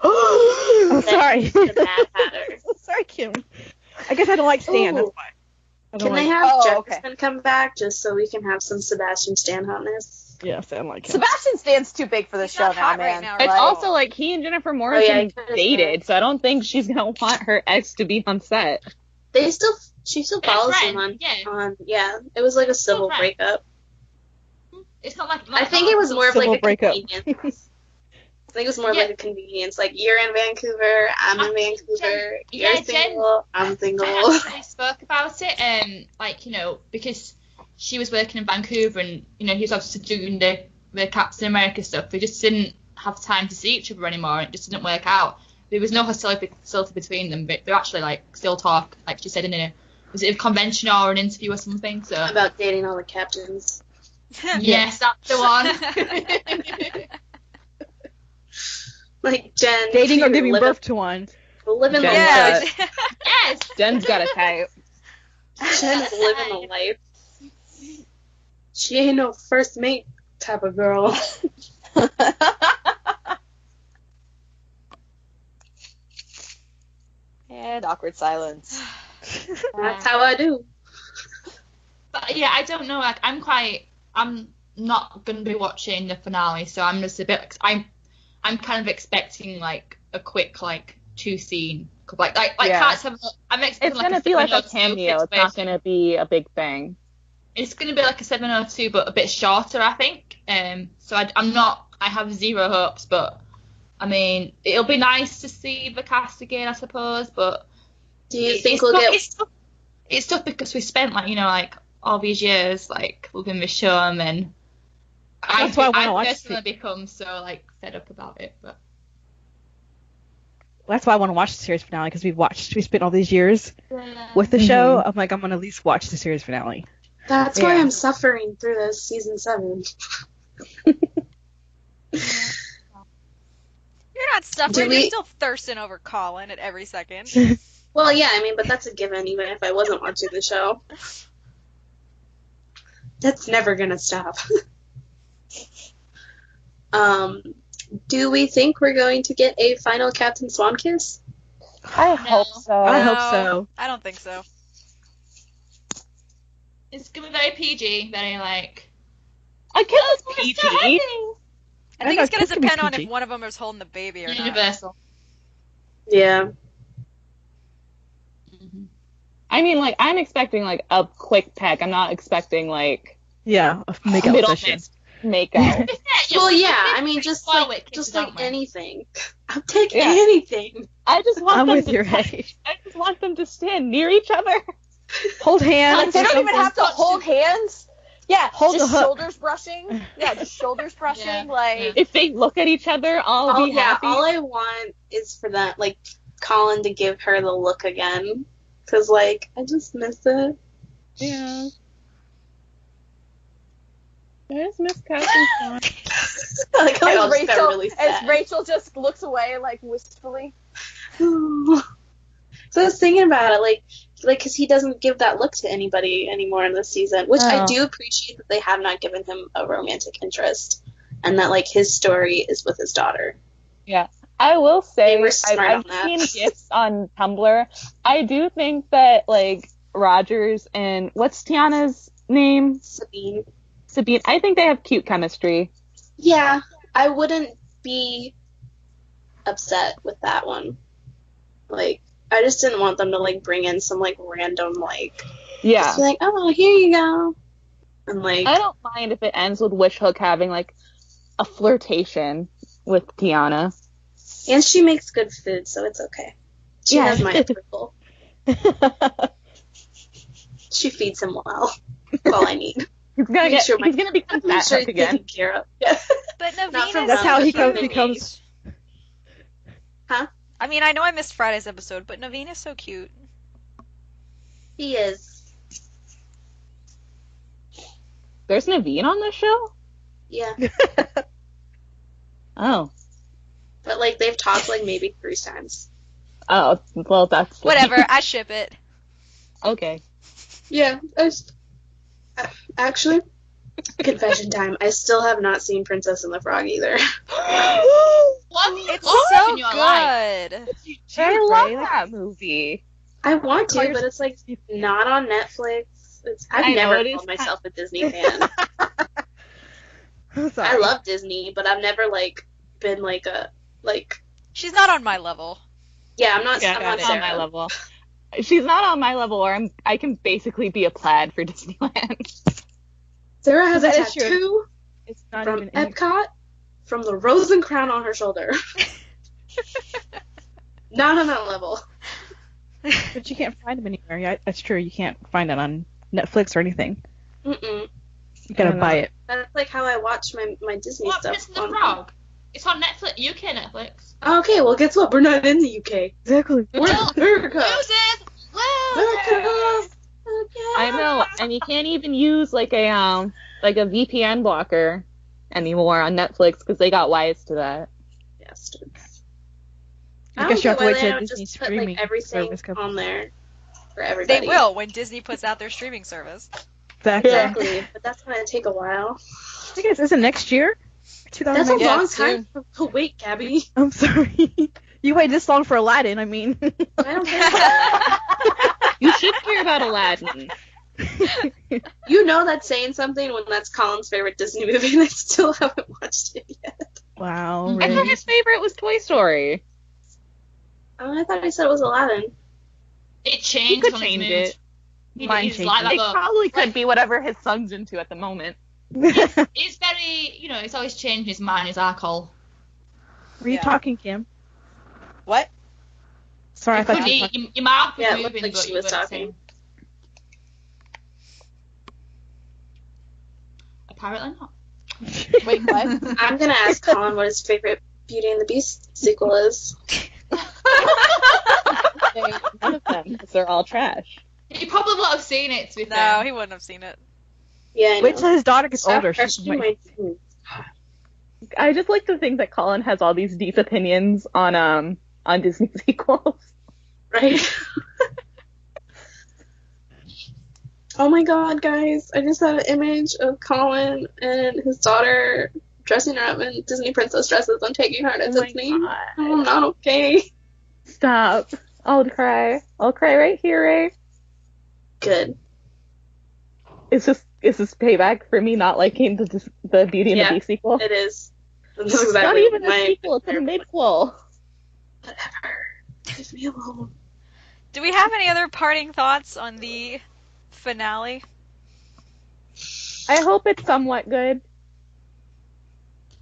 I'm sorry. The Mad Hatter. Sorry, Kim. I guess I don't like Stan. That's Ooh. why. I don't Can they like. have Oh, okay. Jefferson come back just so we can have some Sebastian Stan hotness? Yeah, Stan like him. Sebastian Stan's too big for this He's show not now, hot man. right now, It's right? also like he and Jennifer yeah, Morrison he kinda dated, so I don't think she's gonna want her ex to be on set. She still follows him on. Yeah. It was like a civil friend. breakup. It's not like. I think it was more of Civil like a breakup. convenience. think it was more of like a convenience. Like, you're in Vancouver, I'm in Vancouver, you're single, I'm single. I actually spoke about it, like, you know, because she was working in Vancouver and, you know, he was obviously doing the Captain America stuff. They just didn't have time to see each other anymore, and it just didn't work out. There was no hostility between them, but they actually, like, still talk, like she said in was it a convention or an interview or something? So about dating all the captains. Yes, that's the one. Like, Jen. Dating or giving birth to one. Living the Yes. life. Yes. Jen's got a type. Jen's living the life. She ain't no first mate type of girl. And awkward silence. That's how I do. But yeah, I don't know. Like, I'm not gonna be watching the finale, so I'm just a bit. I'm kind of expecting like a quick like 2 scene, like Yeah. Cats have. I'm expecting It's like gonna a be like a 702 cameo. It's not gonna be a big thing. It's gonna be like a 702, but a bit shorter, I think. So I'm not. I have zero hopes, but I mean, it'll be nice to see the cast again, I suppose. But Do you think we'll get... It's tough because we spent like, you know, like all these years like loving the show, and then That's why I wanna watch personally become so like fed up about it. But That's why I want to watch the series finale, because we spent all these years with the show. I'm like, I'm gonna at least watch the series finale. That's why I'm suffering through this season 7. You're not suffering. we- You're still thirsting over Colin at every second. Well, yeah, I mean, but that's a given, even if I wasn't watching the show. That's never gonna stop. Do we think we're going to get a final Captain Swan kiss? I hope so. I No, hope so. I don't think so. it's gonna be very PG, very like. I guess it's PG. I think know, it's going kids to can be depend on PG. if one of them is holding the baby or not. Universal. Yeah. I mean, like, I'm expecting like a quick peck. I'm not expecting like Yeah, a makeout middle session. makeout. Well, yeah, I mean, just Well, like it kisses, aren't we? anything. I'll take Yeah. anything. I just want I'm them with to. your head. I just want them to stand near each other. Hold hands. They or don't even something. have to hold hands. Yeah, Hold just the hook. shoulders brushing. Yeah, just shoulders brushing. Yeah. Like, If they look at each other, I'll be happy. All I want is for that, like, Colin to give her the look again. Because, like, I just miss it. Yeah. I just miss Captain Swan. Like, as I'll just get really sad. Rachel just looks away, like, wistfully. So I was thinking about it, like, because he doesn't give that look to anybody anymore in this season, which I Oh. do appreciate that they have not given him a romantic interest, and that, like, his story is with his daughter. Yeah. I will say, They were smart I've on that. seen gifs on Tumblr. I do think that, like, Rogers and, what's Tiana's name? Sabine. Sabine. I think they have cute chemistry. Yeah, I wouldn't be upset with that one. Like, I just didn't want them to, like, bring in some, like, random, like, Yeah. just be like, oh, here you go. And, like, I don't mind if it ends with Wishhook having, like, a flirtation with Tiana. and she makes good food, so it's okay. She Yeah. has my approval. She feeds him well. That's all I need. He's gonna Make sure he's gonna become Make fat sure Huck he's again. taken care of. Yeah. But Not from Naveena's That's how he From becomes. Huh? I mean, I know I missed Friday's episode, but Naveena's so cute. He is. There's Naveen on this show? Yeah. Oh. But, like, they've talked, like, maybe 3 times. Oh, well, that's... Whatever, I ship it. Okay. Yeah. Actually, confession time. I still have not seen Princess and the Frog either. What? It's Oh, so in your life. good. I love that movie. I want to, but it's, like, not on Netflix. I've I know, never it is called myself a Disney fan. I'm sorry. I love Disney, but I've never, like, been, like, She's not on my level. yeah, I'm not, Yeah, I'm not on my Sarah. level. She's not on my level, or I can basically be a plaid for Disneyland. Sarah has a That is true. tattoo It's not from even in Epcot. from the rose and crown on her shoulder. Not on that level. But you can't find them anywhere. Yeah, that's true. You can't find it on Netflix or anything. Mm-mm. You gotta buy it. That's like how I watch my Disney What, stuff. Prince and the Frog? It's on Netflix, UK Netflix. Okay, well, guess what? We're not in the UK. Exactly. We're in America. Losers! America! I know, and you can't even use like a VPN blocker anymore on Netflix because they got wise to that. Bastards. I guess you have to wait till till Disney just put, streaming everything service comes. on there for everybody. They will when Disney puts out their streaming service. Exactly. Exactly, but that's gonna take a while. I guess isn't next year? That's a 2019. long it's soon. time to wait, Gabby. I'm sorry. You waited this long for Aladdin. I mean. I don't care about that. You should care about Aladdin. You know that's saying something when that's Colin's favorite Disney movie and I still haven't watched it yet. Wow. I Really? thought his favorite was Toy Story. I thought I said it was Aladdin. It changed He could on his change mood. it. Mine He's changed like it. that, It though. probably could be whatever his son's into at the moment. It's very, it's always changing his mind, his alcohol. Were you Yeah. talking, Kim? What? Sorry, I It thought could you were be, talking. your mouth was Yeah, it looked moving, like but she you was weren't talking. saying. Apparently not. Wait, what? I'm gonna ask Colin what his favorite Beauty and the Beast sequel is. None of them, because they're all trash. You probably won't have seen it, to be No, fair. he wouldn't have seen it. Yeah, I know. Wait till his daughter gets Stop older. She questioning can wait. my team. I just like to think that Colin has all these deep opinions on Disney sequels. Right? Oh my god, guys. I just had an image of Colin and his daughter dressing her up in Disney princess dresses and taking her to Oh my Disney. God. I'm not okay. Stop. I'll cry. I'll cry right here, Ray. Good. Is this payback for me not liking the Beauty and Yeah, the Beast sequel? It is. This is It's exactly not even a my... sequel, it's a midquel. Whatever. Leave me alone. Do we have any other parting thoughts on the finale? I hope it's somewhat good.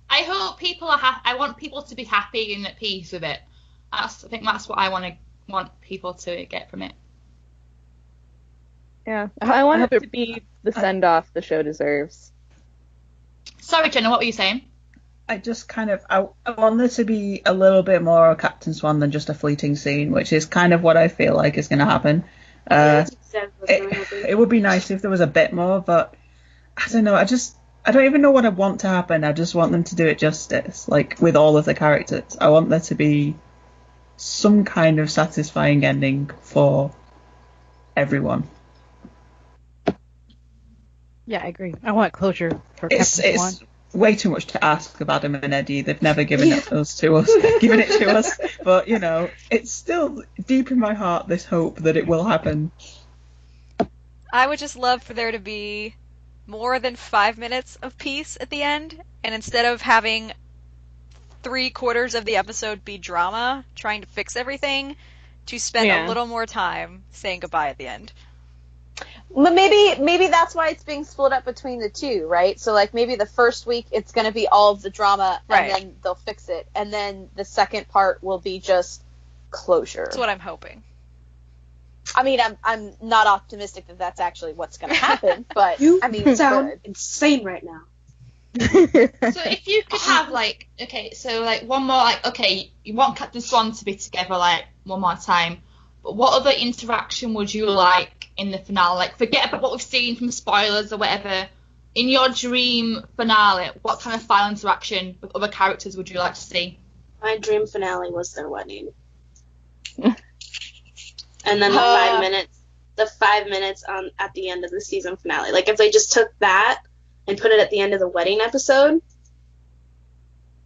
I hope people are happy. I want people to be happy and at peace with it. I think that's what I want people to get from it. Yeah. I want hope it to be the send-off the show deserves. Sorry, Jenna, what were you saying? I just I want there to be a little bit more Captain Swan than just a fleeting scene, which is kind of what I feel like is going to happen. That's exactly what's gonna happen. It would be nice if there was a bit more, but I don't know. I don't even know what I want to happen. I just want them to do it justice, like with all of the characters. I want there to be some kind of satisfying ending for everyone. Yeah, I agree. I want closure for It's Captain Swan. way too much to ask of Adam and Eddie. They've never given it to us. But, it's still deep in my heart, this hope that it will happen. I would just love for there to be more than 5 minutes of peace at the end, and instead of having 3/4 of the episode be drama, trying to fix everything, to spend a little more time saying goodbye at the end. But maybe that's why it's being split up between the two, right? So like maybe the first week it's going to be all of the drama, Right. and then they'll fix it, and then the second part will be just closure. That's what I'm hoping. I mean, I'm not optimistic that that's actually what's going to happen, but You I mean, sound good. insane right now. So if you could have one more you want Captain Swan to be together one more time, but what other interaction would you like in the finale? Like forget about what we've seen from spoilers or whatever. In your dream finale, what kind of final interaction with other characters would you like to see? My dream finale was their wedding. And then the 5 minutes at the end of the season finale. Like if they just took that and put it at the end of the wedding episode,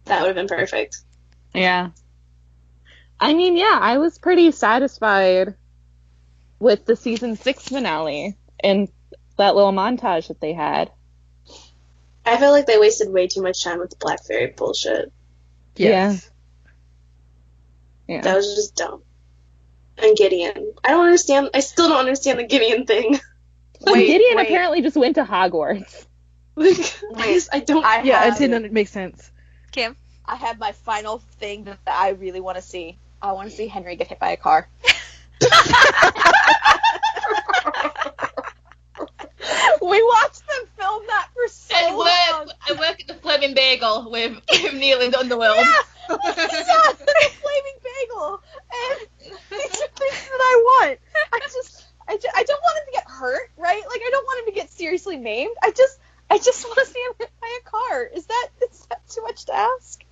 that would have been perfect. Yeah. I mean, yeah, I was pretty satisfied with the season 6 finale and that little montage that they had. I feel like they wasted way too much time with the Black Fairy bullshit. Yes. Yeah. That was just dumb. And Gideon. I still don't understand the Gideon thing. Gideon apparently just went to Hogwarts. Like, I don't. Yeah, it didn't make sense. Kim? I have my final thing that I really want to see. I want to see Henry get hit by a car. We watched them film that for so long. I work at the Flaming Bagel with Neil in the Underworld. Yeah, the flaming bagel, and these are things that I want. I don't want him to get hurt, right? Like, I don't want him to get seriously maimed. I just want to see him hit by a car. Is that too much to ask?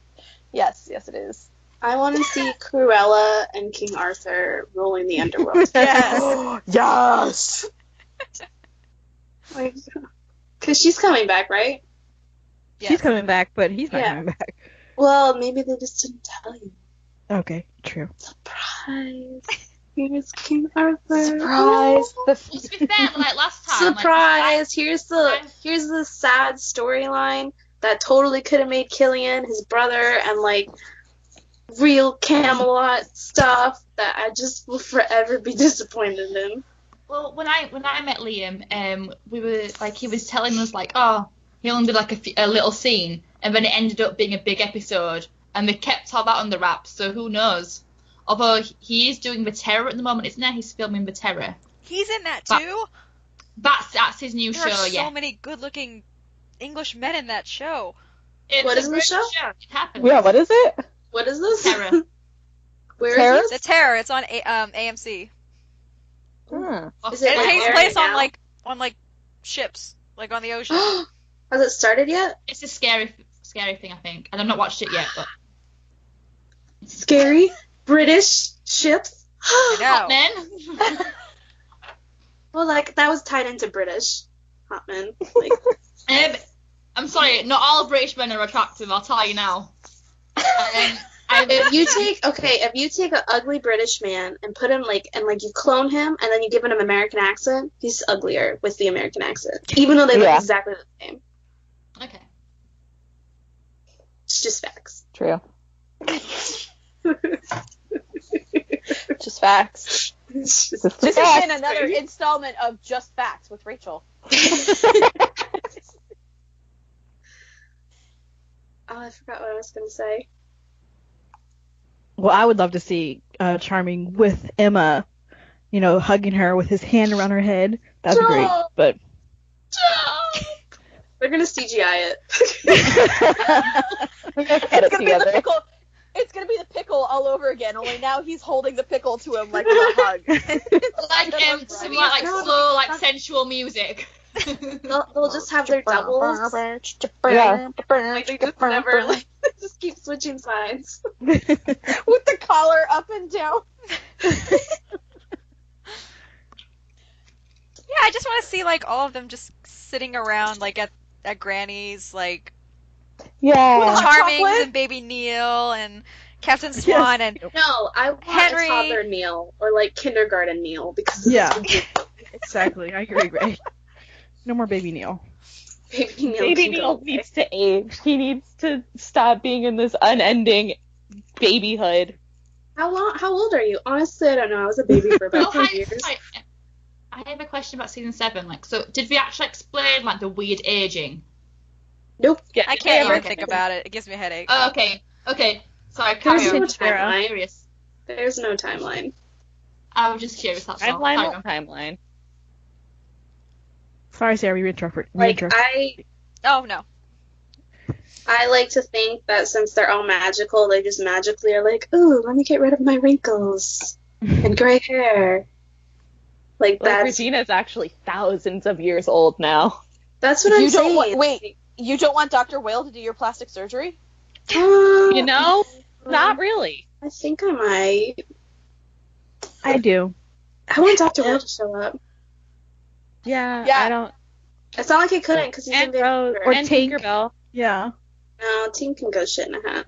Yes, it is. I want to see Cruella and King Arthur ruling the underworld. Yes. Yes. Like, because she's coming back, right? Yes. She's coming back, but he's not Yeah. coming back. Well, maybe they just didn't tell you. Okay, true. Surprise. Here's King Arthur. Surprise. To be fair, like last time. Surprise. Here's the sad storyline that totally could have made Killian his brother and like real Camelot stuff that I just will forever be disappointed in. Well, when I met Liam, we were like, he was telling us like, oh, he only did like a little scene, and then it ended up being a big episode, and they kept all that under wraps. So who knows? Although he is doing The Terror at the moment, isn't he? He's filming The Terror. He's in that too? That's his new There show. are so Yeah. many good-looking English men in that show. It's What a is the great show? It happens. Yeah, what is it? What is this? Terror. Where Terror? is The this? Terror. It's on AMC. Hmm. Is it It like takes airing place now? on ships, like on the ocean. Has it started yet? It's a scary thing, I think, and I've not watched it yet, but Scary British ships. I know. men. Well, like that was tied into British hot men. Like, I'm sorry, not all British men are attractive. I'll tell you now. if you take an ugly British man and put him like you clone him and then you give him an American accent, he's uglier with the American accent, even though they look Yeah. exactly the same. Okay. It's just facts. True. Just facts. It's just- This has been another installment of Just Facts with Raechel. Oh, I forgot what I was gonna say. Well, I would love to see Charming with Emma, hugging her with his hand around her head. That'd be great. But They're gonna CGI it. we're gonna cut it together. It's gonna be the pickle all over again. Only now he's holding the pickle to him like with a hug. Like some like slow, like sensual music. They'll just have their doubles. Yeah. Like they just never like just keep switching sides. With the collar up and down. Yeah, I just want to see like all of them just sitting around like at Granny's, like Yeah. Charmings chocolate? and Baby Neil and Captain Swan and No, I want Henry. a toddler Neil or like kindergarten Neil because Yeah. Exactly. I agree, Ray. No more Baby Neil. Baby Neil, Baby can go Neil away. needs to age. He needs to stop being in this unending babyhood. How old are you? Honestly, I don't know. I was a baby for about 2 years. I have a question about season 7. Like, so did we actually explain like the weird aging? Nope. Yeah, I can't even okay. think about it. It gives me a headache. Oh, okay. Sorry, carry There's on. no I'm timeline. curious. There's no timeline. I was just curious. That's all. Timeline, Carry what on. timeline? Sorry, Sarah, we interrupt. Like Oh no. I like to think that since they're all magical, they just magically are like, ooh, let me get rid of my wrinkles and gray hair. Like Like that's Regina's actually thousands of years old now. that's what I'm You don't saying. want, wait, you don't want Dr. Whale to do your plastic surgery? You know? Not really. I think I might. I do. I want Dr. Whale to show up. Yeah, Yeah. I don't. It's not like he couldn't because he's in And Rose Vancouver. and Tank. Tinkerbell. Yeah. No, Team can go shit in a hat.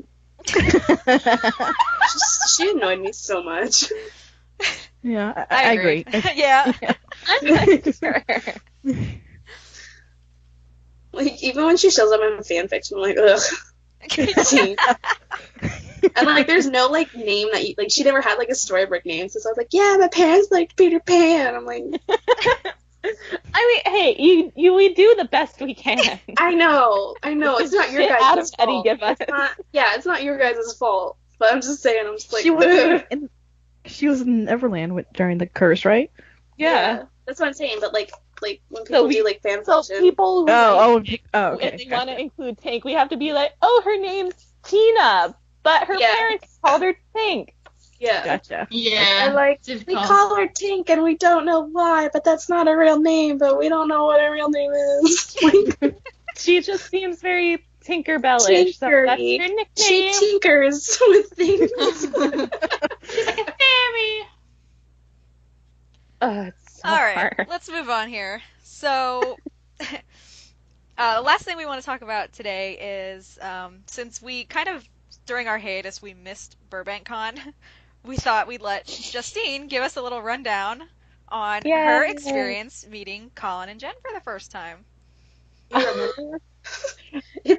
She annoyed me so much. Yeah, I agree. Yeah. Like, even when she shows up in fanfiction, I'm like, ugh. Team. And like, there's no like name that you like. She never had like a Storybrooke name, so I was like, yeah, my parents liked Peter Pan. I'm like, I mean, hey, we do the best we can. I know. It's not your Shit Adam guys' Eddie fault. give us. It's not your guys' fault. But I'm just saying, I'm just like, She was in Neverland during the curse, right? Yeah. That's what I'm saying. But like when people do like fan So fiction, people who Okay. if they want to include Tink, we have to be like, oh, her name's Tina, but her parents called her Tink. yeah. Gotcha. Yeah. And like we call her Tink and we don't know why, but that's not her real name. But we don't know what her real name is. She just seems very Tinkerbellish, so that's her nickname. She tinkers with things. She's like a fairy. It's so All right, hard. let's move on here. So, the last thing we want to talk about today is since we kind of during our hiatus we missed Burbank Con, we thought we'd let Justine give us a little rundown on her experience meeting Colin and Jen for the first time. You remember?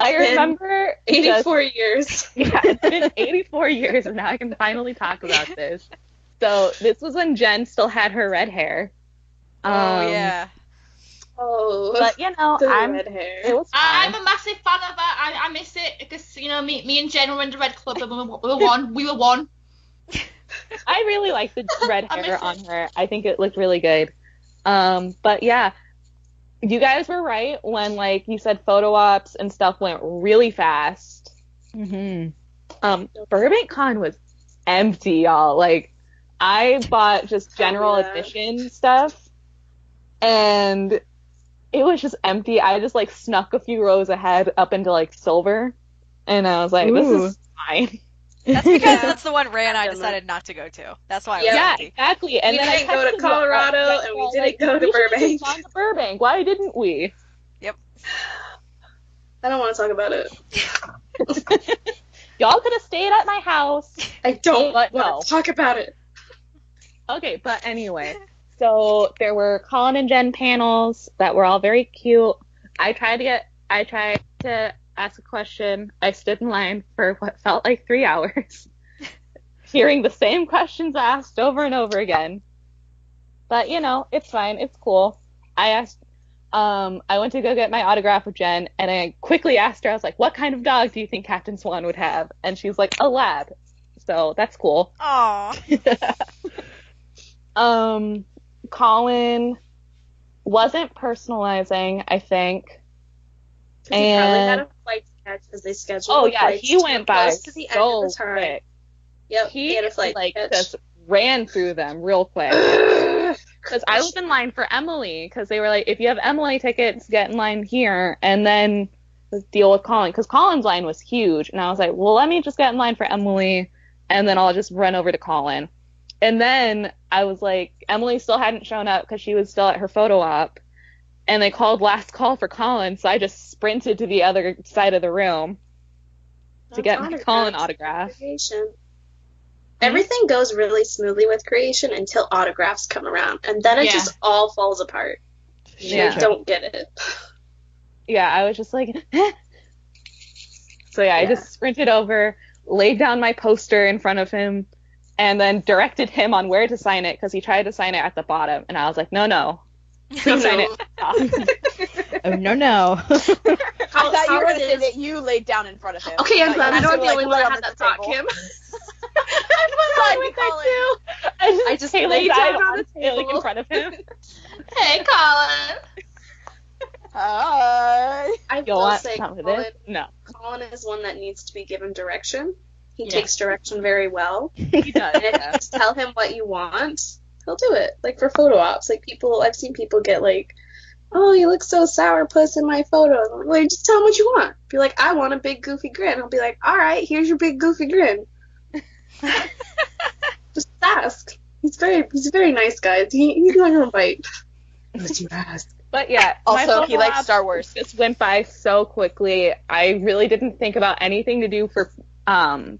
I remember 84 years. Yeah, it's been 84 years, and now I can finally talk about this. So this was when Jen still had her red hair. Yeah. Oh, But you know, the red hair. it was fine. I'm a massive fan of that. I miss it because me and Jen were in the red club and we were one. I really like the red I hair miss on it. her. I think it looked really good. But yeah, you guys were right when like you said photo ops and stuff went really fast. Mm-hmm. Burbank Con was empty, y'all. Like I bought just general admission stuff, and it was just empty. I just like snuck a few rows ahead up into like silver, and I was like, this is fine. That's because that's the one Ray and I decided not to go to. That's why it was Yeah, empty. exactly. And We then didn't go to Colorado, and we didn't go to Burbank. Gone to Burbank. Why didn't we? I don't want to talk about it. Y'all could have stayed at my house. I don't But want no. to talk about it. Okay, but anyway. So there were Colin and Jen panels that were all very cute. I tried to ask a question. I stood in line for what felt like 3 hours, hearing the same questions asked over and over again. But you know, it's fine. It's cool. I went to go get my autograph with Jen, and I quickly asked her, I was like, what kind of dog do you think Captain Swan would have? And she was like, a lab. So that's cool. Aww. Colin wasn't personalizing, I think. He probably had a flight to catch because they scheduled. Oh yeah, he went by to the end so of the time. quick. Yep, He had a flight like to catch. just ran through them real quick. Because I was in line for Emily, because they were like, if you have Emily tickets, get in line here, and then deal with Colin. Because Colin's line was huge, and I was like, well, let me just get in line for Emily, and then I'll just run over to Colin. And then I was like, Emily still hadn't shown up because she was still at her photo op, and they called last call for Colin, so I just sprinted to the other side of the room to get my Colin autograph. Creation. Everything goes really smoothly with creation until autographs come around, and then it just all falls apart. Yeah. I don't get it. Yeah, I was just like, So I just sprinted over, laid down my poster in front of him, and then directed him on where to sign it, because he tried to sign it at the bottom, and I was like, no. Please sign it at the top. Oh, no. I thought you were going to say that you laid down in front of him. Okay, I'm glad I'm not the like, only one that on had the that thought, table. Kim. I went there too. I just laid down on the like, table. in front of him. Hey, Colin. Hi. I You will want say some of Colin, this? No. Colin is one that needs to be given direction. He Yeah. takes direction very well. He does. And if you just tell him what you want, he'll do it. Like for photo ops, like I've seen people get like, oh, you look so sourpuss in my photos. I'm like, well, just tell him what you want. Be like, I want a big goofy grin. He'll be like, all right, here's your big goofy grin. Just ask. He's a very nice guy. He's not gonna bite. Unless you ask. But yeah, my Also, he photo likes op Star Wars. just went by so quickly. I really didn't think about anything to do for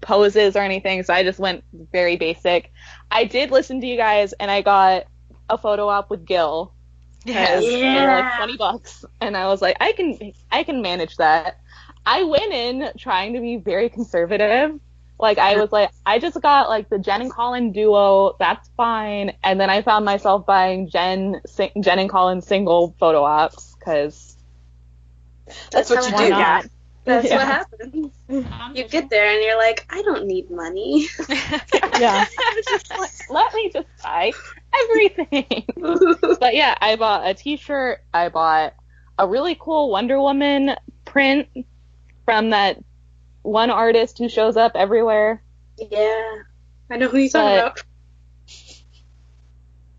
poses or anything, so I just went very basic. I did listen to you guys, and I got a photo op with Gil. Yes. They were like $20, and I was like, I can manage that. I went in trying to be very conservative, Like, I was like, I just got, like, the Jen and Colin duo, that's fine. And then I found myself buying Jen and Colin single photo ops, because... That's what you how do. it happens. That's Yeah. what happens. You get there and you're like, I don't need money. Yeah. I was just like, let me just buy everything. But yeah, I bought a t-shirt. I bought a really cool Wonder Woman print from that one artist who shows up everywhere. Yeah. I know who you're talking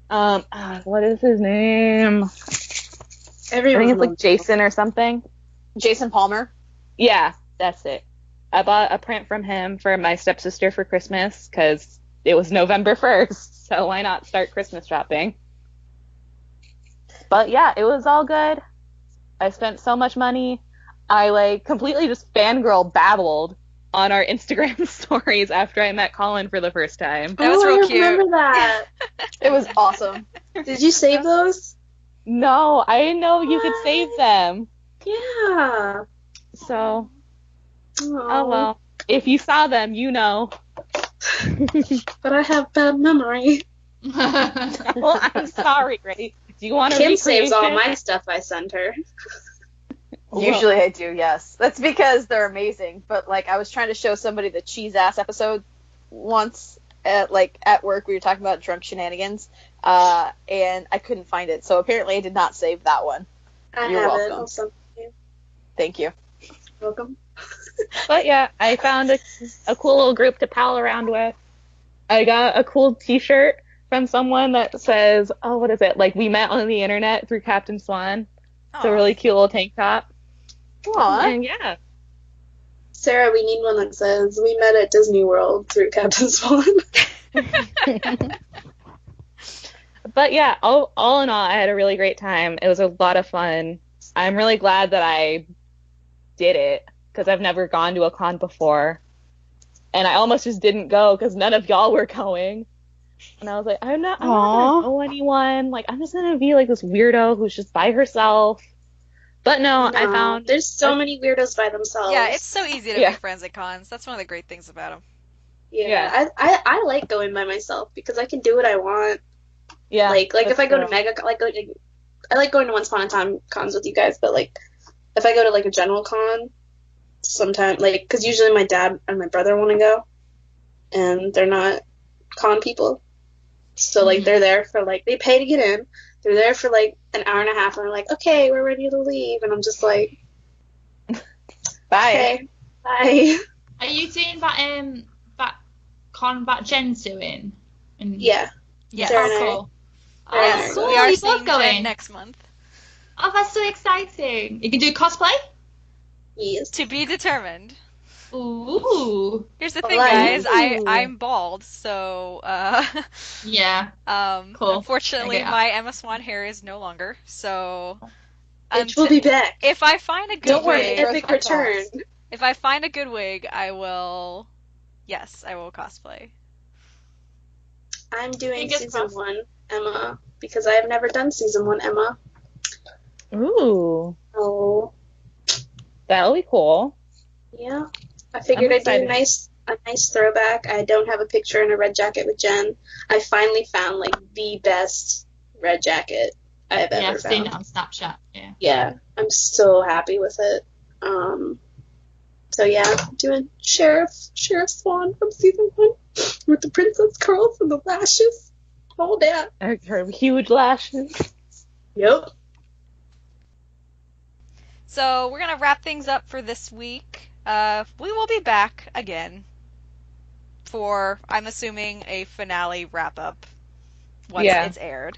about. What is his name? I Everyone think it's like loves Jason or something. Jason Palmer. Yeah, that's it. I bought a print from him for my stepsister for Christmas because it was November 1st, so why not start Christmas shopping? But yeah, it was all good. I spent so much money. I like completely just fangirl babbled on our Instagram stories after I met Colin for the first time. That was real I cute. remember that. It was awesome. Did you save those? No, I didn't know you could save them. Yeah. So, oh well. If you saw them, you know. But I have bad memory. Well, I'm sorry, Ray. Do you want to Kim recreate saves all it? my stuff I send her. Usually I do, yes. That's because they're amazing. But like, I was trying to show somebody the cheese ass episode once at work. We were talking about drunk shenanigans, and I couldn't find it. So apparently I did not save that one. You're have welcome. it. I'll send it to you. Thank you. Welcome. But yeah, I found a cool little group to pal around with. I got a cool t-shirt from someone that says, oh, what is it? Like, we met on the internet through Captain Swan. It's a really cute little tank top. Aw. And yeah. Sarah, we need one that says, we met at Disney World through Captain Swan. But yeah, all in all, I had a really great time. It was a lot of fun. I'm really glad that I did it, because I've never gone to a con before. And I almost just didn't go because none of y'all were going. And I was like, I'm not gonna know anyone. Like, I'm just gonna be like this weirdo who's just by herself. But no, I found there's so many weirdos by themselves. Yeah, it's so easy to make friends at cons. That's one of the great things about them. Yeah. I like going by myself because I can do what I want. Yeah. Like if I go to Mega, I like going to Once Upon a Time cons with you guys, but like if I go to like a general con, sometimes like because usually my dad and my brother want to go, and they're not con people, so like they're there for like they pay to get in. They're there for like an hour and a half, and they're like, okay, we're ready to leave, and I'm just like, Bye. okay, bye. Are you doing that con that Jen's doing? Yeah. Yeah. Sarah and I. Cool. Yes, cool. we are You seeing both going Jen next month. Oh, that's so exciting! You can do cosplay. Yes. To be determined. Ooh. Here's the thing, Well, guys. I'm bald, so Yeah. Cool. unfortunately, Okay. my Emma Swan hair is no longer. So It will be back. if I find a good Don't worry, wig, Epic return. if I find a good wig, I will. Yes, I will cosplay. I'm doing Fingers season crossed. 1, Emma, because I have never done season 1, Emma. Ooh, Oh, that'll be cool. yeah. I figured I'm I'd do excited. a nice throwback. I don't have a picture in a red jacket with Jen. I finally found like the best red jacket I have Yeah, ever I've seen it found. on Snapchat. Yeah. Yeah, I'm so happy with it. So yeah, doing Sheriff Swan from season 1 with the princess curls and the lashes. All that. Her huge lashes. Yep. So we're gonna wrap things up for this week. We will be back again for, I'm assuming, a finale wrap up once Yeah. it's aired.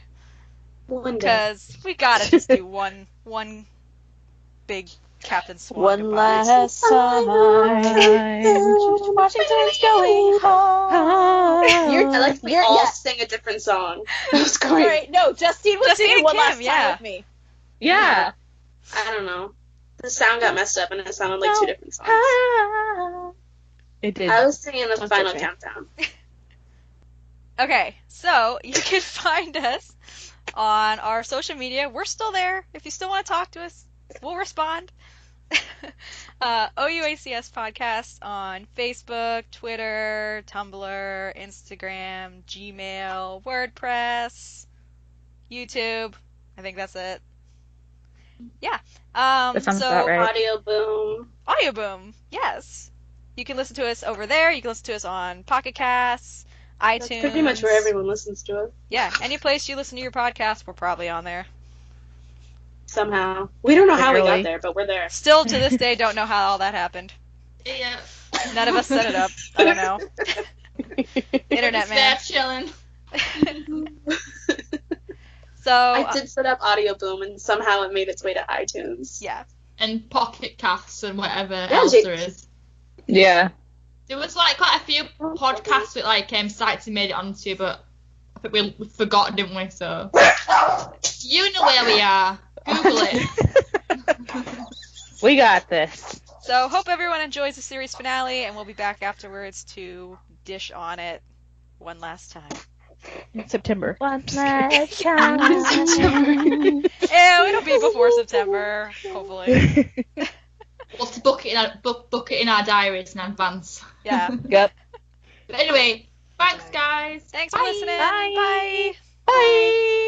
One day. Because we gotta just do one big Captain Swan One goodbye. last time. Washington's going home. I like we all sing a different song. That was great. Right, no, Justine was Justine singing and one Kim, last time yeah. with me. Yeah. I don't know. The sound got messed up and it sounded like two different songs. It did. I was singing the That's final okay. countdown. Okay, so you can find us on our social media. We're still there. If you still want to talk to us, we'll respond. OUACS Podcast on Facebook, Twitter, Tumblr, Instagram, Gmail, WordPress, YouTube. I think that's it. Yeah. That sounds about right. Audio Boom. Audio Boom. Yes. You can listen to us over there. You can listen to us on Pocket Casts, iTunes. That's pretty much where everyone listens to us. Yeah, any place you listen to your podcast, we're probably on there. Somehow. We don't know how we Literally. got there, but we're there. Still to this day don't know how all that happened. Yeah. None of us set it up. I don't know. Internet It's man. there chilling. So I did set up Audio Boom, and somehow it made its way to iTunes. yeah. And Pocket Casts and whatever Yeah, else there is. Yeah. There was like quite a few podcasts with like sites we made it onto, but I think we forgot, didn't we? So you know where we are. Google it. We got this. So hope everyone enjoys the series finale, and we'll be back afterwards to dish on it one last time. In September. One last time. Yeah, it'll be before September, hopefully. We'll have to book it in our diaries in advance. Yeah. Yep. But anyway, thanks guys. Thanks for Bye. listening. Bye. Bye. Bye.